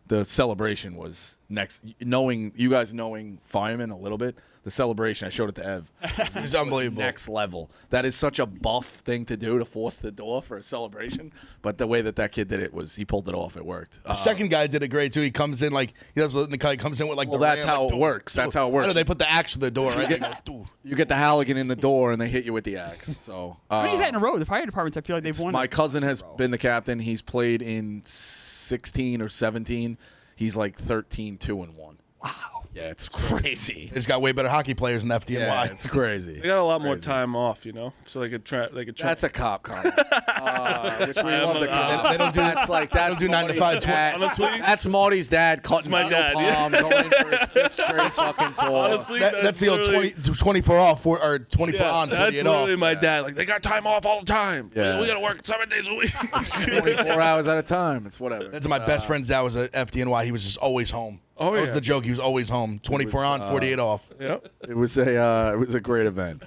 the celebration was next. Knowing you guys knowing Fireman a little bit. The celebration, I showed it to Ev. It's unbelievable. Next level. That is such a buff thing to do, to force the door for a celebration. But the way that kid did it he pulled it off. It worked. The second guy did it great too. He comes in like he does. The guy comes in with like. Well, the that's ram, how like, it works. That's how it I works. know they put the axe to the door. Right? They go, "Doo." You get the Halligan in the door, and they hit you with the axe. So How many is that in a row? The fire departments, I feel like they've won. my cousin has been the captain. He's played in 16 or 17. He's like 13-2-1. Wow. Yeah, it's crazy. It's got way better hockey players than FDNY. Yeah, it's crazy. They got a lot more time off, so they could try. That's a cop comment. Which we love the cop. They don't do That's like that's do 9 to 5. Honestly, that's Marty's dad cutting my dad, palm, going for his fifth straight fucking tour. honestly, That's the old 24 off or 24 on, That's 48 literally off. my dad. Like they got time off all the time. Yeah. We gotta work 7 days a week. 24 hours at a time. It's whatever. That's my best friend's dad was at FDNY. He was just always home. Oh, That was yeah. the joke. He was always home. 24 on, 48 off. Yep. It was a great event.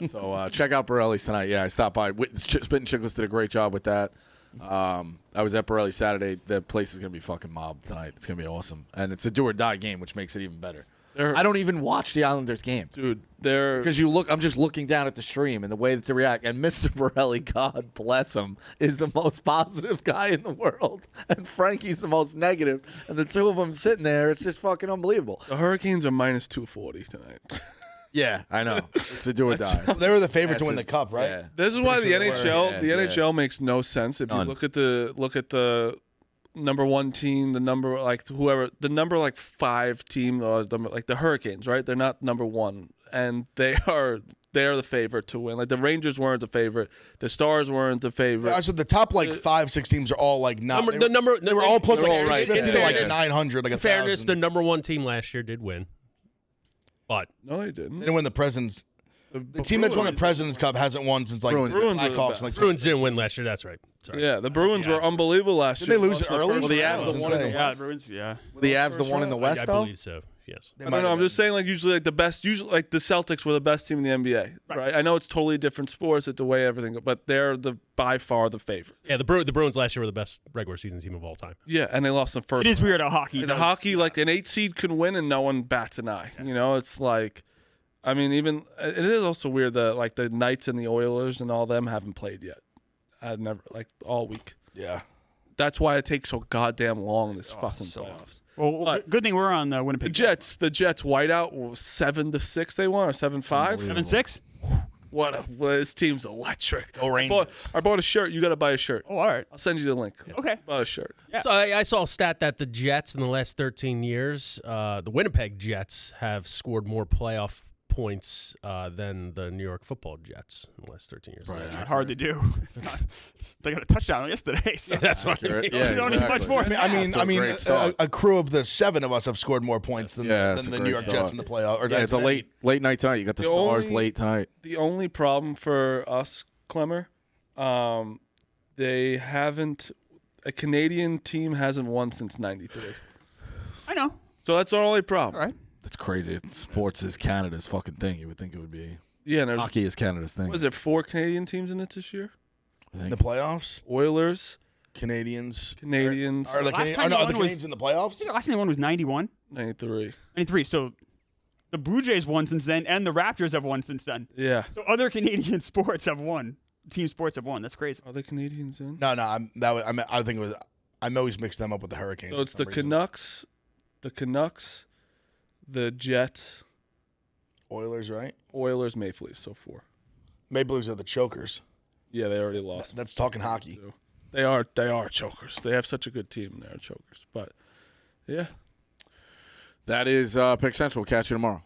So check out Borelli's tonight. Yeah, I stopped by. Spittin' Chicklets did a great job with that. I was at Borelli Saturday. The place is gonna be fucking mobbed tonight. It's gonna be awesome, and it's a do or die game, which makes it even better. I don't even watch the Islanders game. Dude, they're Because I'm just looking down at the stream and the way that they react. And Mr. Borelli, God bless him, is the most positive guy in the world. And Frankie's the most negative. And the two of them sitting there, it's just fucking unbelievable. the Hurricanes are minus 240 tonight. Yeah, I know. It's a do or die. They were the favorite to That's win the it. cup, right? Yeah. This is why the sure they were. NHL, Yeah, yeah. NHL makes no sense. If you None. look at the number one team, the number like 5 team, like the Hurricanes, right? They're not number one, and they're the favorite to win. Like the Rangers weren't the favorite, the Stars weren't the favorite. So the top like 5-6 teams are all like not. They were all plus they're like all right. 650 to In like fairness- 900, like In 1,000. fairness, the number one team last year did win. But No, they didn't. They didn't win the Presidents. The team that's won the Presidents Cup hasn't won since like Bruins. the Bruins are the Blackhawks. best. Like Bruins didn't win last year. That's right. Sorry. Yeah, the Bruins were unbelievable last Did year. they lose it early? Well, the Avs I was the gonna one in say. the Yeah, the Bruins, yeah. Were the Avs the one in the West, I though? believe so. Yes. They I might don't know. have I'm just saying, like usually, like the best. Usually, like the Celtics were the best team in the NBA, right? I know it's totally different sports, it's the way everything, but they're by far the favorite. Yeah, the Bruins last year were the best regular season team of all time. Yeah, and they lost the first. It is weird how hockey. In the hockey, like an 8 seed can win and no one bats an eye. You know, it's like, I mean, even it is also weird that like the Knights and the Oilers and all them haven't played yet. I've never like all week. Yeah. That's why it takes so goddamn long this fucking playoffs. Well, But- good thing we're on Winnipeg. The Jets whiteout was 7-6. They won or 7-5. 7-6. His team's electric. Go Rangers. I bought a shirt. You got to buy a shirt. Oh, all right. I'll send you the link. Okay. Buy a shirt. Yeah. So I saw a stat that the Jets in the last 13 years, the Winnipeg Jets have scored more playoff points than the New York Football Jets in the last 13 years. Right. Not hard to do. It's not. They got a touchdown yesterday. So Yeah, that's what I mean. Yeah, you don't need much more. I mean, great start. a crew of the 7 of us have scored more points than it's a the New great York start. Jets in the playoff. Or Yeah, it's a late night tonight. You got the Stars late tonight. The only problem for us, Clemmer, they haven't. A Canadian team hasn't won since '93. I know. So that's our only problem. All right. That's crazy. Sports is Canada's fucking thing. You would think it would be. Yeah, and there's Hockey is Canada's thing. what is it? 4 Canadian teams in it this year. I In think. the playoffs, Oilers, Canadians. Canadians, Are the Last Canadians, time they are the won was- Canadians in the playoffs? I think the last time they won was 91, 93. 93. So the Blue Jays won since then, and the Raptors have won since then. Yeah. So other Canadian sports have won. Team sports have won. That's crazy. Are the Canadians in? No. I think it was. I always mix them up with the Hurricanes. So it's for the some reason. Canucks, the Jets, Oilers, right? Oilers, Maple Leafs. So 4. Maple Leafs are the chokers. Yeah, they already lost. That's talking hockey. too. They are chokers. They have such a good team. They're chokers. But yeah. That is Pick Central. Catch you tomorrow.